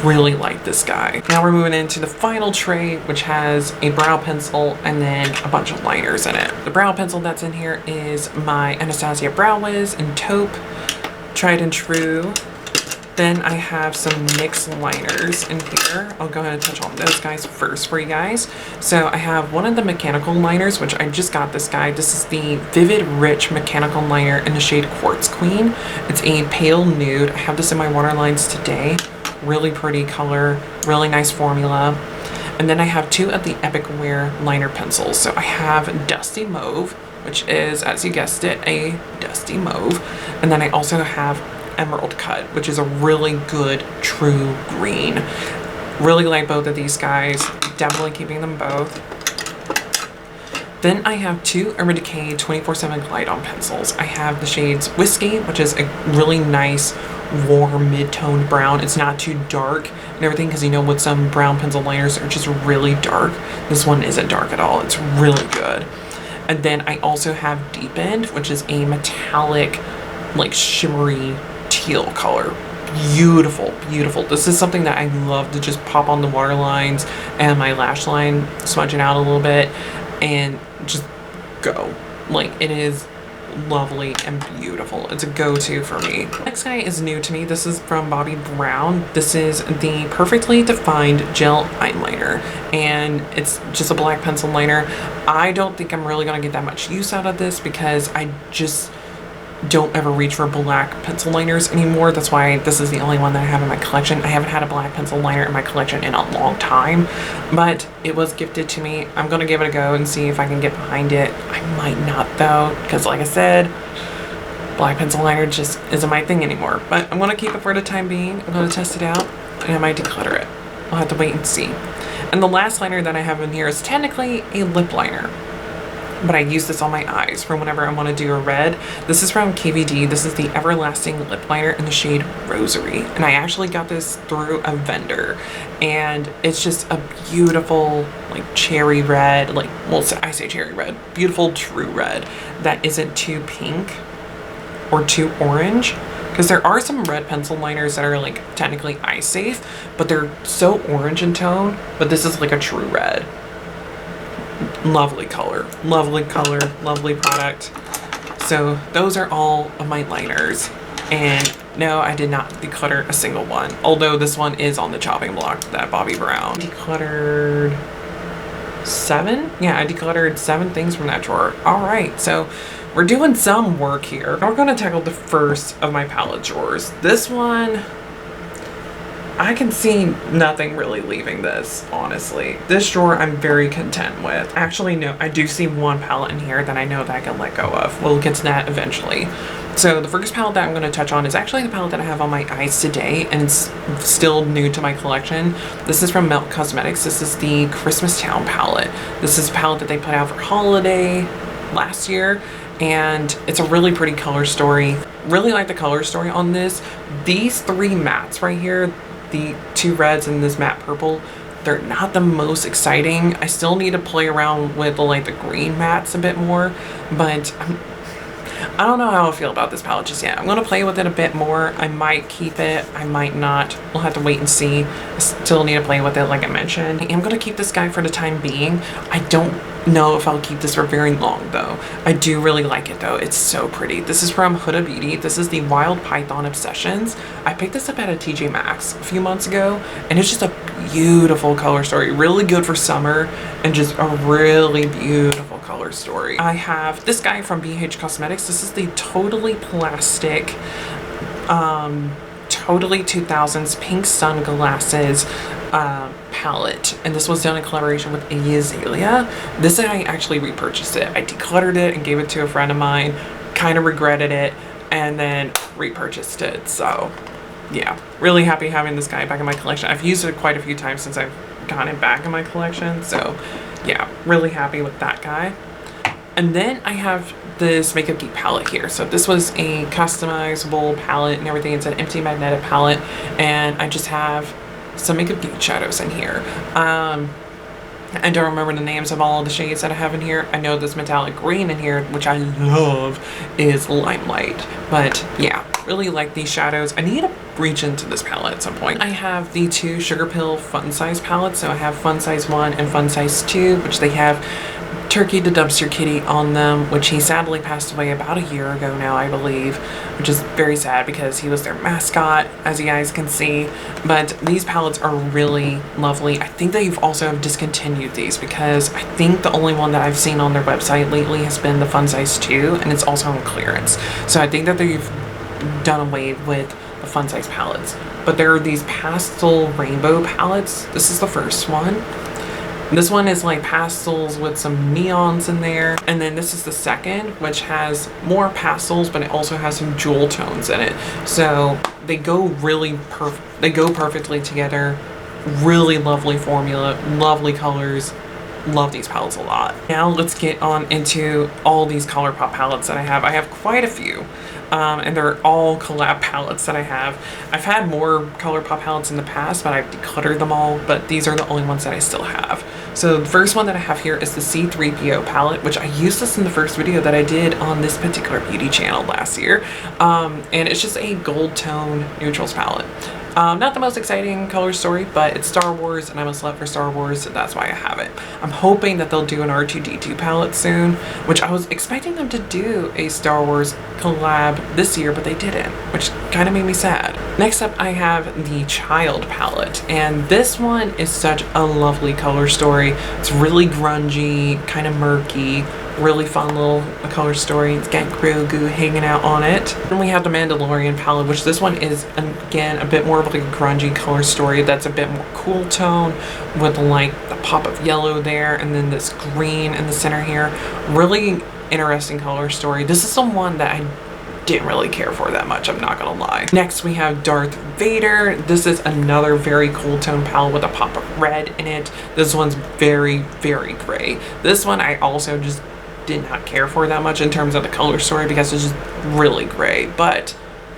Really like this guy. Now we're moving into the final tray, which has a brow pencil and then a bunch of liners in it. The brow pencil that's in here is my Anastasia Brow Wiz in Taupe, tried and true. Then I have some NYX liners in here. I'll go ahead and touch on those guys first for you guys. So I have one of the mechanical liners, which I just got this guy. This is the Vivid Rich Mechanical Liner in the shade Quartz Queen. It's a pale nude. I have this in my waterlines today. Really pretty color, really nice formula. And then I have two of the Epic Wear liner pencils. So I have Dusty Mauve, which is, as you guessed it, a dusty mauve. And then I also have Emerald Cut, which is a really good true green. Really like both of these guys. Definitely keeping them both. Then I have two Urban Decay 24/7 Glide On pencils. I have the shades Whiskey, which is a really nice warm mid-toned brown. It's not too dark and everything, because you know with some brown pencil liners are just really dark. This one isn't dark at all. It's really good. And then I also have Deepened, which is a metallic, like shimmery teal color. Beautiful, beautiful. This is something that I love to just pop on the water lines and my lash line, smudge it out a little bit and just go. Like, it is lovely and beautiful. It's a go-to for me. Next guy is new to me. This is from Bobbi Brown. This is the Perfectly Defined Gel Eyeliner, and it's just a black pencil liner. I don't think I'm really gonna get that much use out of this because I just don't ever reach for black pencil liners anymore. That's why this is the only one that I have in my collection. I haven't had a black pencil liner in my collection in a long time, but it was gifted to me. I'm gonna give it a go and see if I can get behind it. I might not though, because like I said, black pencil liner just isn't my thing anymore, but I'm gonna keep it for the time being. I'm gonna test it out and I might declutter it. I'll have to wait and see. And the last liner that I have in here is technically a lip liner, but I use this on my eyes for whenever I want to do a red. This is from KVD. This is the Everlasting Lip Liner in the shade Rosary. And I actually got this through a vendor. And it's just a beautiful, like, cherry red. Like, well, I say cherry red. Beautiful true red that isn't too pink or too orange. Because there are some red pencil liners that are, like, technically eye safe, but they're so orange in tone. But this is like a true red. Lovely color, lovely product. So those are all of my liners, and no, I did not declutter a single one, although this one is on the chopping block, that Bobbi Brown. Decluttered 7? Yeah, I decluttered 7 things from that drawer. All right, so we're doing some work here. We're going to tackle the first of my palette drawers. This one, I can see nothing really leaving this, honestly. This drawer I'm very content with. Actually, no, I do see one palette in here that I know that I can let go of. We'll get to that eventually. So the first palette that I'm going to touch on is actually the palette that I have on my eyes today, and it's still new to my collection. This is from Melt Cosmetics. This is the Christmas Town palette. This is a palette that they put out for holiday last year, and it's a really pretty color story. Really like the color story on this. These 3 mattes right here, the 2 reds and this matte purple, they're not the most exciting. I still need to play around with the green mattes a bit more, but I don't know how I feel about this palette just yet. I'm going to play with it a bit more. I might keep it. I might not. We'll have to wait and see. I still need to play with it, like I mentioned. I am going to keep this guy for the time being. I don't know if I'll keep this for very long, though. I do really like it, though. It's so pretty. This is from Huda Beauty. This is the Wild Python Obsessions. I picked this up at a TJ Maxx a few months ago, and it's just a beautiful color story. Really good for summer, and just a really beautiful color story. I have this guy from BH Cosmetics. This is the Totally Plastic, Totally 2000s Pink Sunglasses palette, and this was done in collaboration with Azalea. This I actually repurchased it. I decluttered it and gave it to a friend of mine, kind of regretted it, and then repurchased it. So yeah, really happy having this guy back in my collection. I've used it quite a few times since I've gotten it back in my collection, so yeah, really happy with that guy. And then I have this Makeup Geek palette here. So this was a customizable palette and everything. It's an empty magnetic palette, and I just have some Makeup Geek shadows in here. I don't remember the names of all the shades that I have in here. I know this metallic green in here, which I love, is Limelight. But yeah, really like these shadows. I need to reach into this palette at some point. I have the two Sugar Pill Fun Size palettes. So I have Fun Size 1 and Fun Size 2, which they have Turkey the Dumpster Kitty on them, which he sadly passed away about a year ago now, I believe, which is very sad because he was their mascot, as you guys can see. But these palettes are really lovely. I think they've also discontinued these because I think the only one that I've seen on their website lately has been the Fun Size 2, and it's also on clearance. So I think that they've done away with the Fun Size palettes. But there are these pastel rainbow palettes. This is the first one. This one is like pastels with some neons in there. And then this is the second, which has more pastels, but it also has some jewel tones in it. So they go really they go perfectly together. Really lovely formula, lovely colors. Love these palettes a lot. Now let's get on into all these ColourPop palettes that I have. I have quite a few. And they're all collab palettes that I have. I've had more ColourPop palettes in the past, but I've decluttered them all, but these are the only ones that I still have. So the first one that I have here is the C3PO palette, which I used this in the first video that I did on this particular beauty channel last year. And it's just a gold tone neutrals palette. Not the most exciting color story, but it's Star Wars and I'm a slut for Star Wars, so that's why I have it. I'm hoping that they'll do an R2-D2 palette soon, which I was expecting them to do a Star Wars collab this year, but they didn't, which kind of made me sad. Next up, I have the Child palette, and this one is such a lovely color story. It's really grungy, kind of murky, really fun little color story. It's got Grogu hanging out on it. Then we have the Mandalorian palette, which this one is, again, a bit more of like a grungy color story that's a bit more cool tone with like the pop of yellow there and then this green in the center here. Really interesting color story. This is the one that I didn't really care for that much, I'm not gonna lie. Next we have Darth Vader. This is another very cool tone palette with a pop of red in it. This one's very, very gray. This one I also just did not care for that much in terms of the color story because it's just really gray, but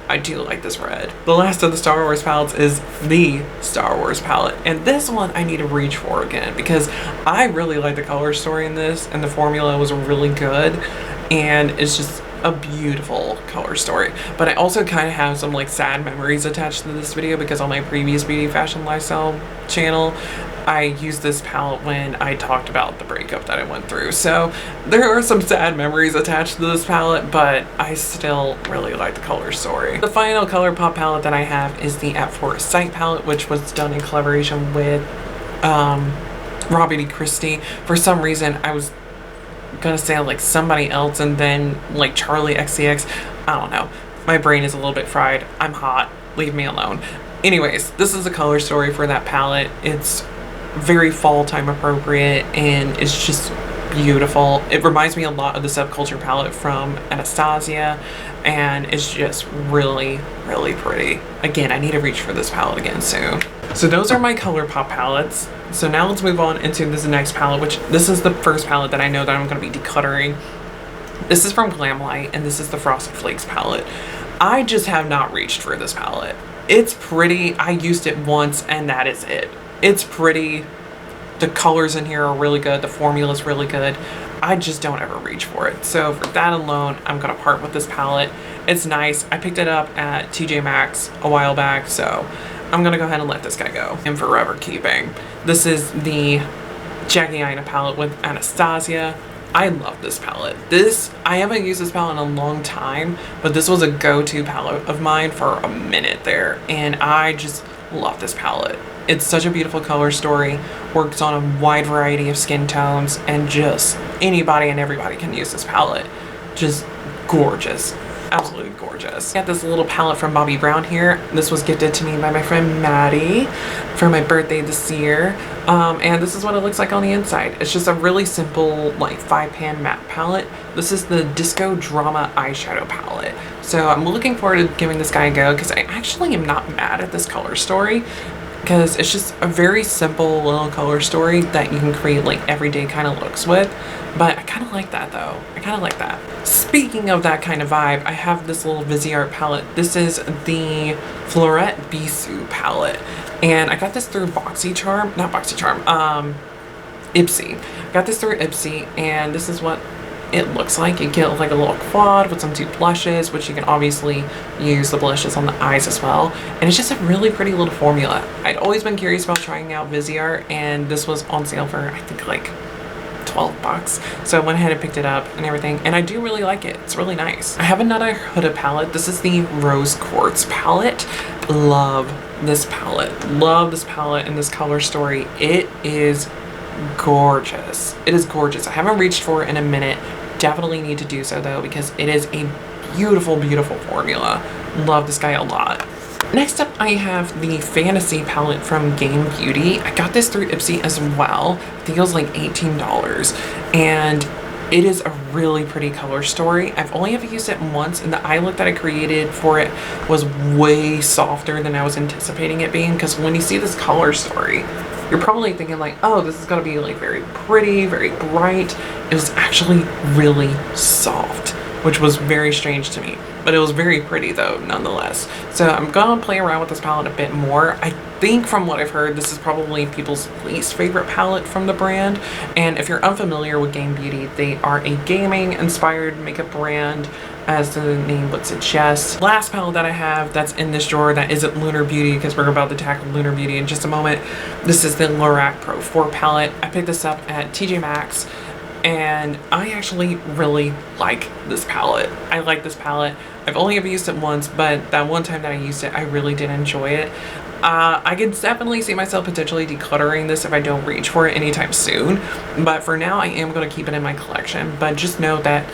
I do like this red. The last of the Star Wars palettes is the Star Wars palette, and this one I need to reach for again because I really like the color story in this, and the formula was really good, and it's just a beautiful color story. But I also kind of have some like sad memories attached to this video because on my previous beauty fashion lifestyle channel I used this palette when I talked about the breakup that I went through. So there are some sad memories attached to this palette, but I still really like the color story. The final ColourPop palette that I have is the At Forest Sight palette, which was done in collaboration with Raw Beauty Christie. For some reason, I was gonna say like somebody else and then like Charlie XCX. I don't know. My brain is a little bit fried. I'm hot. Leave me alone. Anyways, this is the color story for that palette. It's very fall time appropriate and it's just beautiful. It reminds me a lot of the Subculture palette from Anastasia, and it's just really, really pretty. Again, I need to reach for this palette again soon. So those are my ColourPop palettes. So now let's move on into this next palette, which this is the first palette that I know that I'm going to be decluttering. This is from Glamlight, and this is the Frosted Flakes palette. I just have not reached for this palette. It's pretty. I used it once and that is it. It's pretty. The colors in here are really good. The formula is really good. I just don't ever reach for it. So for that alone, I'm gonna part with this palette. It's nice. I picked it up at TJ Maxx a while back, so I'm gonna go ahead and let this guy go. And forever keeping. This is the Jackie Aina palette with Anastasia. I love this palette. I haven't used this palette in a long time, but this was a go-to palette of mine for a minute there, and I just love this palette. It's such a beautiful color story, works on a wide variety of skin tones, and just anybody and everybody can use this palette. Just gorgeous. Absolutely gorgeous. I got this little palette from Bobbi Brown here. This was gifted to me by my friend Maddie for my birthday this year. And this is what it looks like on the inside. It's just a really simple, like 5-pan matte palette. This is the Disco Drama eyeshadow palette. So I'm looking forward to giving this guy a go because I actually am not mad at this color story, because it's just a very simple little color story that you can create like everyday kind of looks with. But I kind of like that though. I kind of like that. Speaking of that kind of vibe, I have this little Viseart palette. This is the Florette Bisou palette. And I got this through BoxyCharm, not BoxyCharm, Ipsy. I got this through Ipsy, and this is what it looks like. You get like a little quad with some 2 blushes, which you can obviously use the blushes on the eyes as well. And it's just a really pretty little formula. I'd always been curious about trying out Viseart, and this was on sale for, I think, like $12. So I went ahead and picked it up and everything, and I do really like it. It's really nice. I have another Huda palette. This is the Rose Quartz palette. Love this palette. Love this palette and this color story. It is gorgeous. It is gorgeous. I haven't reached for it in a minute. Definitely need to do so though, because it is a beautiful, beautiful formula. Love this guy a lot. Next up, I have the Fantasy palette from Game Beauty. I got this through Ipsy as well. I think it was like $18. And it is a really pretty color story. I've only ever used it once, and the eye look that I created for it was way softer than I was anticipating it being, because when you see this color story, you're probably thinking like, oh, this is gonna be like very pretty, very bright. It was actually really soft, which was very strange to me. But it was very pretty though, nonetheless. So I'm gonna play around with this palette a bit more. I think from what I've heard, this is probably people's least favorite palette from the brand. And if you're unfamiliar with Game Beauty, they are a gaming inspired makeup brand, as the name would suggest. Last palette that I have that's in this drawer that isn't Lunar Beauty, because we're about to tackle Lunar Beauty in just a moment. This is the Lorac Pro 4 palette. I picked this up at TJ Maxx, and I actually really like this palette. I like this palette. I've only ever used it once, but that one time that I used it, I really did enjoy it. I can definitely see myself potentially decluttering this if I don't reach for it anytime soon. But for now, I am going to keep it in my collection. But just know that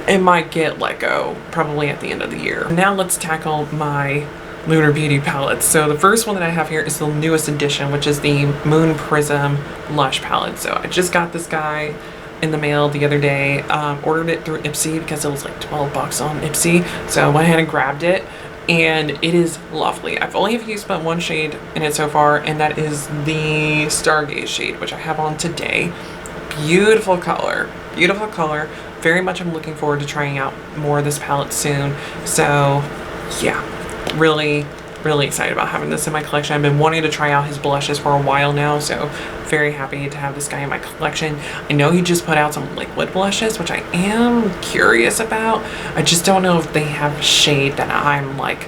it might get let go probably at the end of the year. Now let's tackle my Lunar Beauty palettes. So the first one that I have here is the newest edition, which is the Moon Prism Lush palette. So I just got this guy in the mail the other day. Ordered it through Ipsy because it was like $12 on Ipsy. So I went ahead and grabbed it, and it is lovely. I've only ever used but one shade in it so far, and that is the Stargaze shade, which I have on today. Beautiful color. Beautiful color. Very much I'm looking forward to trying out more of this palette soon. So yeah, really excited about having this in my collection. I've been wanting to try out his blushes for a while now, so very happy to have this guy in my collection. I know he just put out some liquid blushes, which I am curious about. I just don't know if they have a shade that I'm like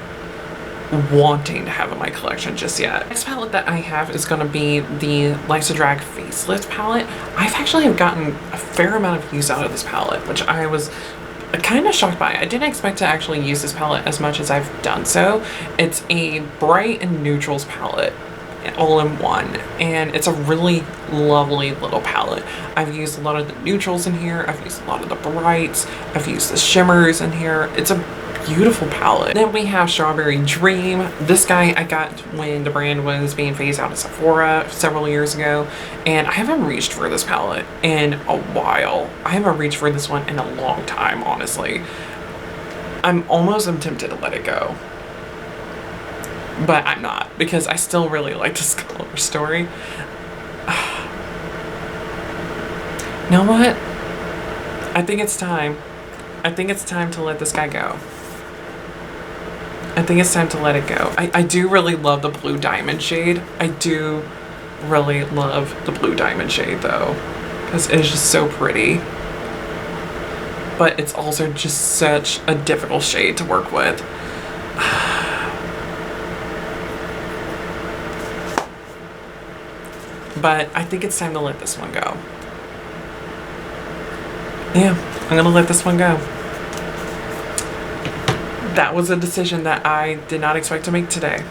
wanting to have in my collection just yet. Next palette that I have is going to be the Life's a Drag Facelift palette. I've actually gotten a fair amount of use out of this palette, which I was kind of shocked by. I didn't expect to actually use this palette as much as I've done so. It's a bright and neutrals palette all in one, and it's a really lovely little palette. I've used a lot of the neutrals in here. I've used a lot of the brights. I've used the shimmers in here. It's a beautiful palette. Then we have Strawberry Dream. This guy I got when the brand was being phased out of Sephora several years ago, and I haven't reached for this palette in a while. I haven't reached for this one in a long time, honestly. I'm tempted to let it go, but I'm not, because I still really like this color story. You know what? I think it's time. I think it's time to let this guy go. I think it's time to let it go. I do really love the Blue Diamond shade. I do really love the Blue Diamond shade though, because it is just so pretty. but it's also just such a difficult shade to work with. But I think it's time to let this one go. Yeah, I'm gonna let this one go. That was a decision that I did not expect to make today.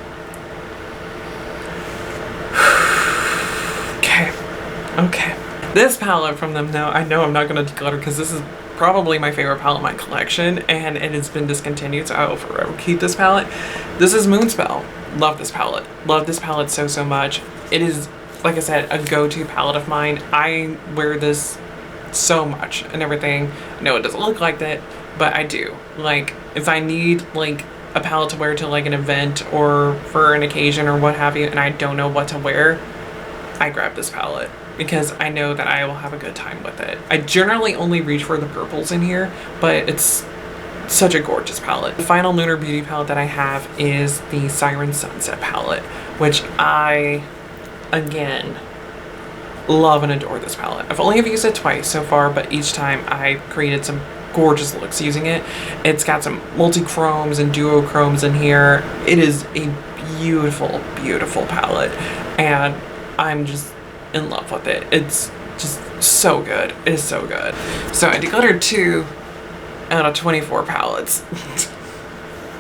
Okay. This palette from them, now I know I'm not going to declutter because this is probably my favorite palette in my collection, and it has been discontinued, so I will forever keep this palette. This is Moonspell. Love this palette. Love this palette so much. It is, like I said, a go-to palette of mine. I wear this so much and everything. I know it doesn't look like that, but I do. Like, if I need like a palette to wear to like an event or for an occasion or what have you, and I don't know what to wear, I grab this palette because I know that I will have a good time with it. I generally only reach for the purples in here, but it's such a gorgeous palette. The final Lunar Beauty palette that I have is the Siren Sunset palette, which I, again, love and adore this palette. I've only ever used it twice so far, but each time I created some gorgeous looks using it. It's got some multi-chromes and duochromes in here. It is a beautiful, beautiful palette, and I'm just in love with it. It's just so good. It is so good. So I decluttered 2 out of 24 palettes.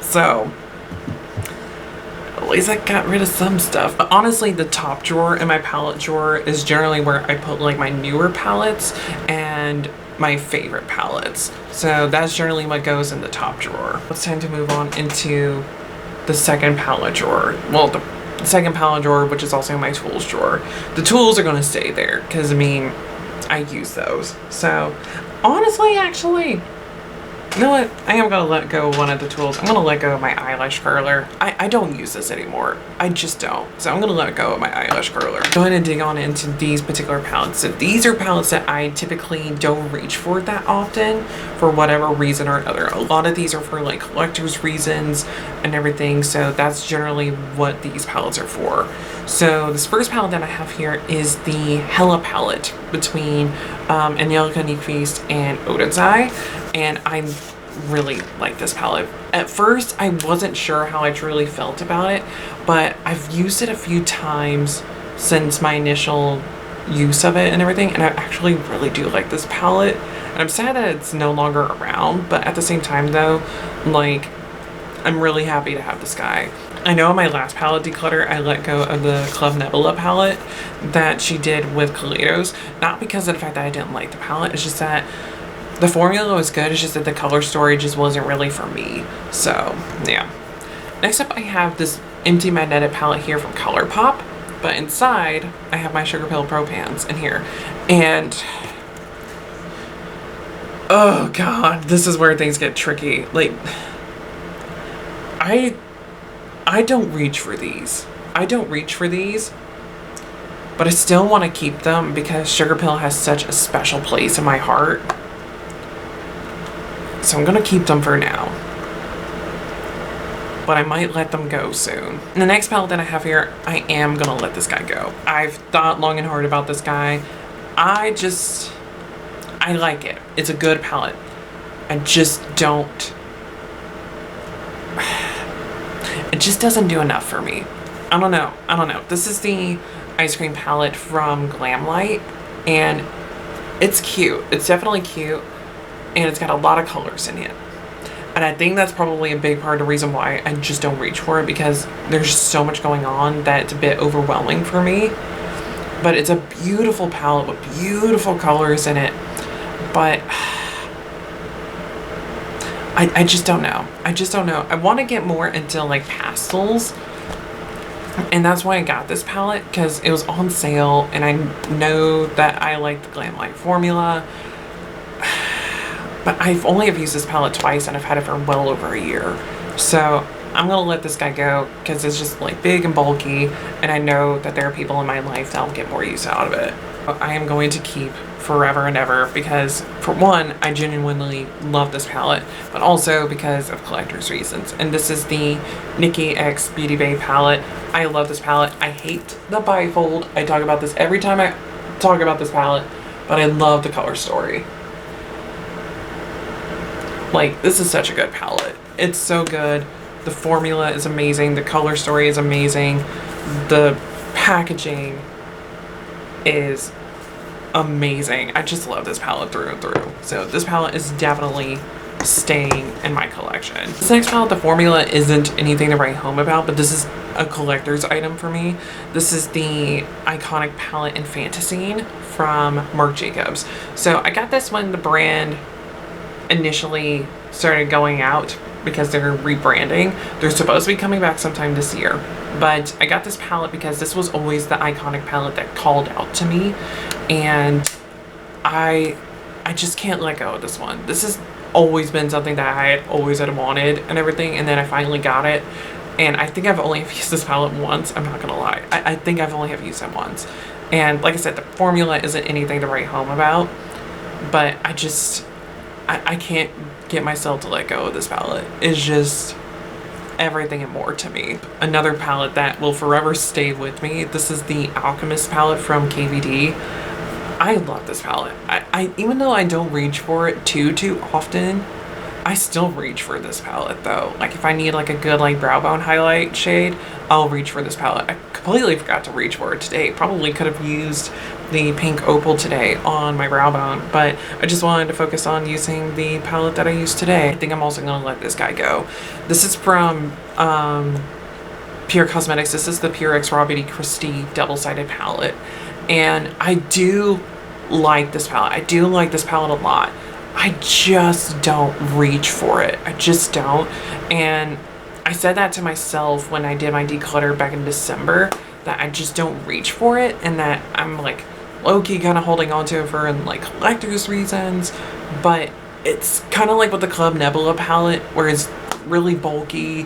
So at least I got rid of some stuff. But honestly, the top drawer in my palette drawer is generally where I put like my newer palettes and my favorite palettes. So that's generally what goes in the top drawer. It's time to move on into the second palette drawer. Well, the second palette drawer, which is also my tools drawer. The tools are going to stay there because, I mean, I use those. So honestly, actually, you know what? I am going to let go of one of the tools. I'm going to let go of my eyelash curler. I don't use this anymore. I just don't. So I'm going to let go of my eyelash curler. Go ahead and dig on into these particular palettes. So these are palettes that I typically don't reach for that often for whatever reason or another. A lot of these are for like collector's reasons and everything. So that's generally what these palettes are for. So this first palette that I have here is the Hella palette between Angelica Nyquist and Odin's Eye. And I really like this palette. At first, I wasn't sure how I truly felt about it, but I've used it a few times since my initial use of it and everything, and I actually really do like this palette. And I'm sad that it's no longer around, but at the same time though, like, I'm really happy to have this guy. I know in my last palette declutter, I let go of the Club Nebula palette that she did with Kaleidos, not because of the fact that I didn't like the palette, it's just that the formula was good, it's just that the color story just wasn't really for me. So, yeah. Next up, I have this empty magnetic palette here from ColourPop, but inside, I have my Sugar Pill Pro Pans in here. And, oh god, this is where things get tricky. Like, I don't reach for these. I don't reach for these, but I still want to keep them because Sugar Pill has such a special place in my heart. So I'm going to keep them for now. But I might let them go soon. And the next palette that I have here, I am going to let this guy go. I've thought long and hard about this guy. I like it. It's a good palette. I just don't... It just doesn't do enough for me. I don't know. This is the ice cream palette from Glamlight, and it's cute. It's definitely cute, and it's got a lot of colors in it. And I think that's probably a big part of the reason why I just don't reach for it, because there's so much going on that it's a bit overwhelming for me. But it's a beautiful palette with beautiful colors in it. But I just don't know. I want to get more into like pastels. And that's why I got this palette, because it was on sale and I know that I like the Glamlight formula. But I've only used this palette twice and I've had it for well over a year. So I'm going to let this guy go because it's just like big and bulky, and I know that there are people in my life that will get more use out of it. I am going to keep forever and ever because, for one, I genuinely love this palette, but also because of collector's reasons. And this is the Nikki X Beauty Bay palette. I love this palette. I hate the bifold. I talk about this every time I talk about this palette, but I love the color story. Like, this is such a good palette. It's so good. The formula is amazing. The color story is amazing. The packaging is amazing. I just love this palette through and through. So this palette is definitely staying in my collection. This next palette, the formula isn't anything to write home about, but this is a collector's item for me. This is the iconic palette in Fantasine from Marc Jacobs. So I got this when the brand initially started going out because they're rebranding. They're supposed to be coming back sometime this year. But I got this palette because this was always the iconic palette that called out to me. And I just can't let go of this one. This has always been something that I had always had wanted and everything. And then I finally got it. And I think I've only used this palette once. I'm not gonna lie. I think I've only have used it once. And like I said, the formula isn't anything to write home about. But I can't get myself to let go of this palette. It's just everything and more to me. Another palette that will forever stay with me. This is the Alchemist palette from KVD. I love this palette. I even though I don't reach for it too often, I still reach for this palette though. Like if I need like a good like brow bone highlight shade, I'll reach for this palette. I completely forgot to reach for it today. Probably could have used the pink opal today on my brow bone, but I just wanted to focus on using the palette that I used today. I think I'm also gonna let this guy go. This is from Pure Cosmetics. This is the Pure X Raw Beauty Christie double-sided palette. And I do like this palette. I do like this palette a lot. I just don't reach for it. I just don't. And I said that to myself when I did my declutter back in December, that I just don't reach for it, and that I'm like low-key kind of holding on to it for like collector's reasons. But it's kind of like with the Club Nebula palette, where it's really bulky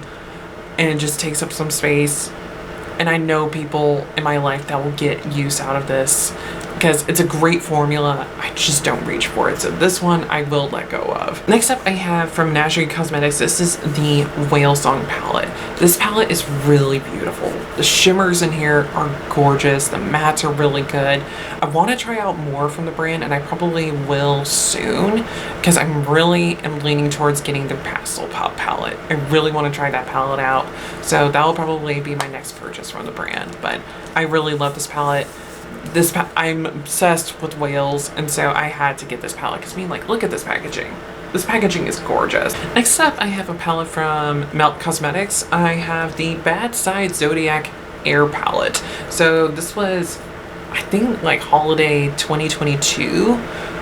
and it just takes up some space. And I know people in my life that will get use out of this because it's a great formula. I just don't reach for it. So this one I will let go of. Next up I have from National Cosmetics. This is the Whale Song palette. This palette is really beautiful. The shimmers in here are gorgeous. The mattes are really good. I want to try out more from the brand, and I probably will soon because I'm really leaning towards getting the Pastel Pop palette. I really want to try that palette out. So that will probably be my next purchase from the brand. But I really love this palette. I'm obsessed with whales, and so I had to get this palette because I mean, like, look at this packaging. This packaging is gorgeous. Next up, I have a palette from Melt Cosmetics. I have the Bad Side Zodiac Air palette. So this was, I think, like holiday 2022.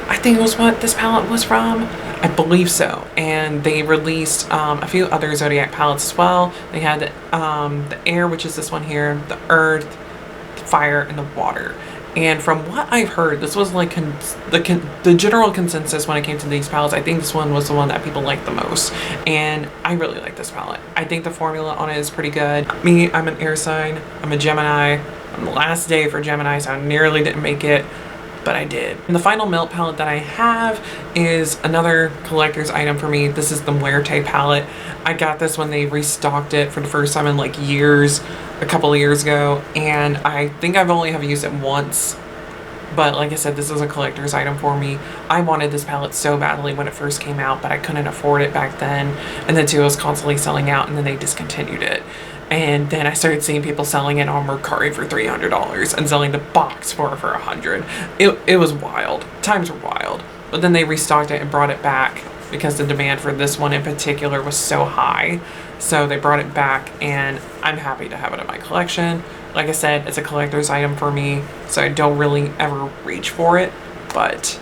I think was what this palette was from. I believe so. And they released a few other Zodiac palettes as well. They had the air, which is this one here, the earth, the fire, and the water. And from what I've heard, this was like the general consensus when it came to these palettes. I think this one was the one that people liked the most. And I really like this palette. I think the formula on it is pretty good. Me, I'm an air sign. I'm a Gemini. I'm the last day for Gemini, so I nearly didn't make it, but I did. And the final Melt palette that I have is another collector's item for me. This is the Muerte palette. I got this when they restocked it for the first time in like years, a couple of years ago, and I think I've only have used it once. But like I said, this is a collector's item for me. I wanted this palette so badly when it first came out, but I couldn't afford it back then. And then too, it was constantly selling out, and then they discontinued it. And then I started seeing people selling it on Mercari for $300 and selling the box for $100. It was wild. Times were wild. But then they restocked it and brought it back because the demand for this one in particular was so high. So they brought it back, and I'm happy to have it in my collection. Like I said, it's a collector's item for me, so I don't really ever reach for it, but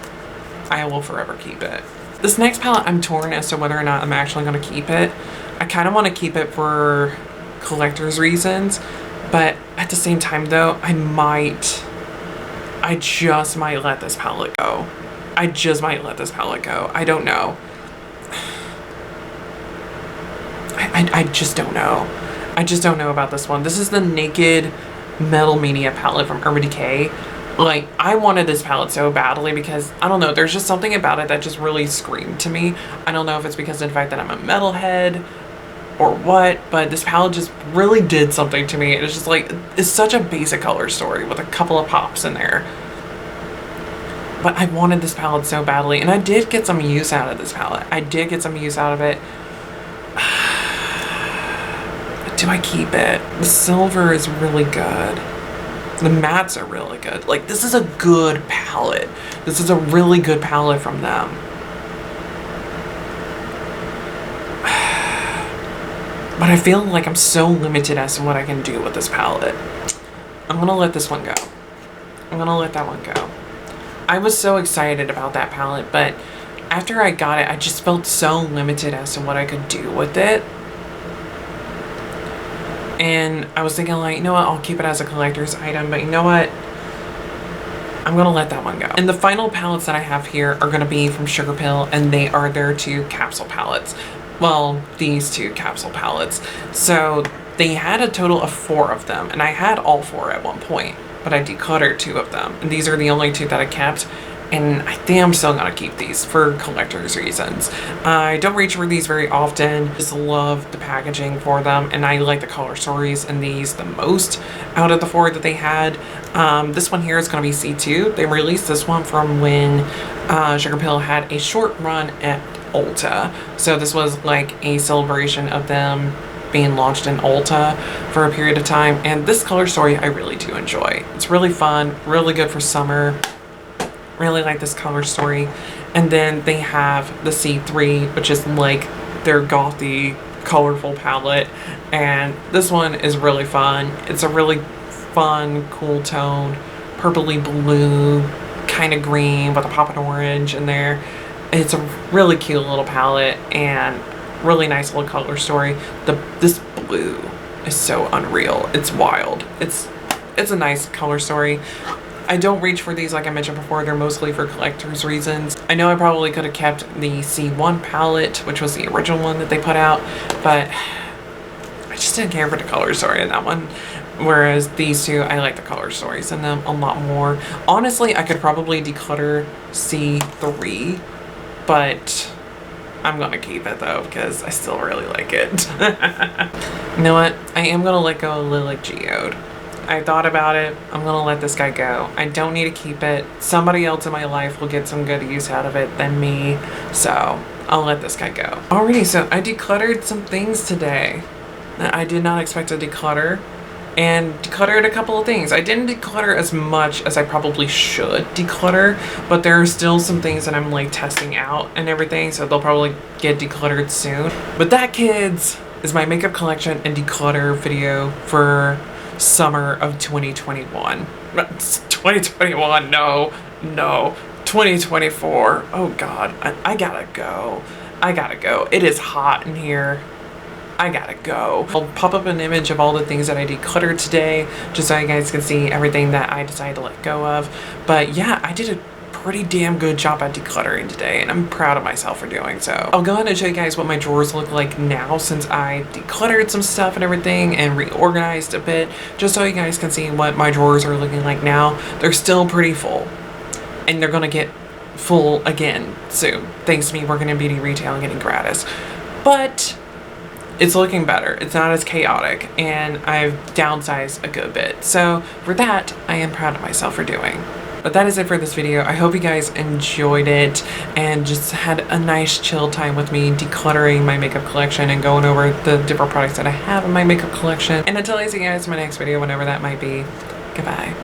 I will forever keep it. This next palette, I'm torn as to whether or not I'm actually going to keep it. I kind of want to keep it for collector's reasons, but at the same time though, I just might let this palette go. I just might let this palette go. I don't know. I just don't know. I just don't know about this one. This is the Naked Metal Mania palette from Urban Decay. Like, I wanted this palette so badly because, I don't know, there's just something about it that just really screamed to me. I don't know if it's because of the fact that I'm a metalhead or what, but this palette just really did something to me. It's just like, it's such a basic color story with a couple of pops in there. but I wanted this palette so badly, and I did get some use out of this palette. I did get some use out of it. Do I keep it? The silver is really good. The mattes are really good. Like, this is a good palette. This is a really good palette from them. But I feel like I'm so limited as to what I can do with this palette. I'm gonna let this one go. I'm gonna let that one go. I was so excited about that palette, but after I got it, I just felt so limited as to what I could do with it. And I was thinking, like, you know what, I'll keep it as a collector's item, but you know what? I'm gonna let that one go. And the final palettes that I have here are gonna be from Sugar Pill, and they are their 2 capsule palettes. Well, these 2 capsule palettes. So they had a total of 4 of them, and I had all 4 at one point, but I decluttered 2 of them. And these are the only 2 that I kept. And I think I'm still gonna keep these for collector's reasons. I don't reach for these very often. Just love the packaging for them, and I like the color stories in these the most out of the 4 that they had. This one here is gonna be C2. They released this one from when Sugar Pill had a short run at Ulta. So this was like a celebration of them being launched in Ulta for a period of time. And this color story I really do enjoy. It's really fun, really good for summer. Really like this color story. And then they have the C3, which is like their gothy, colorful palette. And this one is really fun. It's a really fun, cool tone, purpley blue, kind of green with a pop of orange in there. It's a really cute little palette and really nice little color story. This blue is so unreal. It's wild. It's a nice color story. I don't reach for these, like I mentioned before. They're mostly for collector's reasons. I know I probably could have kept the C1 palette, which was the original one that they put out, but I just didn't care for the color story in that one. Whereas these 2, I like the color stories in them a lot more. Honestly, I could probably declutter C3, but I'm gonna keep it though, because I still really like it. You know what? I am gonna let go of Lilac Geode. I thought about it. I'm gonna let this guy go. I don't need to keep it. Somebody else in my life will get some good use out of it than me. So I'll let this guy go. Alrighty, so I decluttered some things today that I did not expect to declutter. And decluttered a couple of things. I didn't declutter as much as I probably should declutter, but there are still some things that I'm like testing out and everything, so they'll probably get decluttered soon. But that, kids, is my makeup collection and declutter video for summer of 2021. 2021, no, 2024. Oh God, I gotta go. I gotta go. It is hot in here. I gotta go. I'll pop up an image of all the things that I decluttered today, just so you guys can see everything that I decided to let go of. But yeah, I did a pretty damn good job at decluttering today, and I'm proud of myself for doing so. I'll go ahead and show you guys what my drawers look like now, since I decluttered some stuff and everything and reorganized a bit, just so you guys can see what my drawers are looking like now. They're still pretty full, and they're gonna get full again soon, thanks to me working in beauty retail and getting gratis. But it's looking better. It's not as chaotic, and I've downsized a good bit. So for that, I am proud of myself for doing. But that is it for this video. I hope you guys enjoyed it and just had a nice chill time with me decluttering my makeup collection and going over the different products that I have in my makeup collection. And until I see you guys in my next video, whenever that might be, goodbye.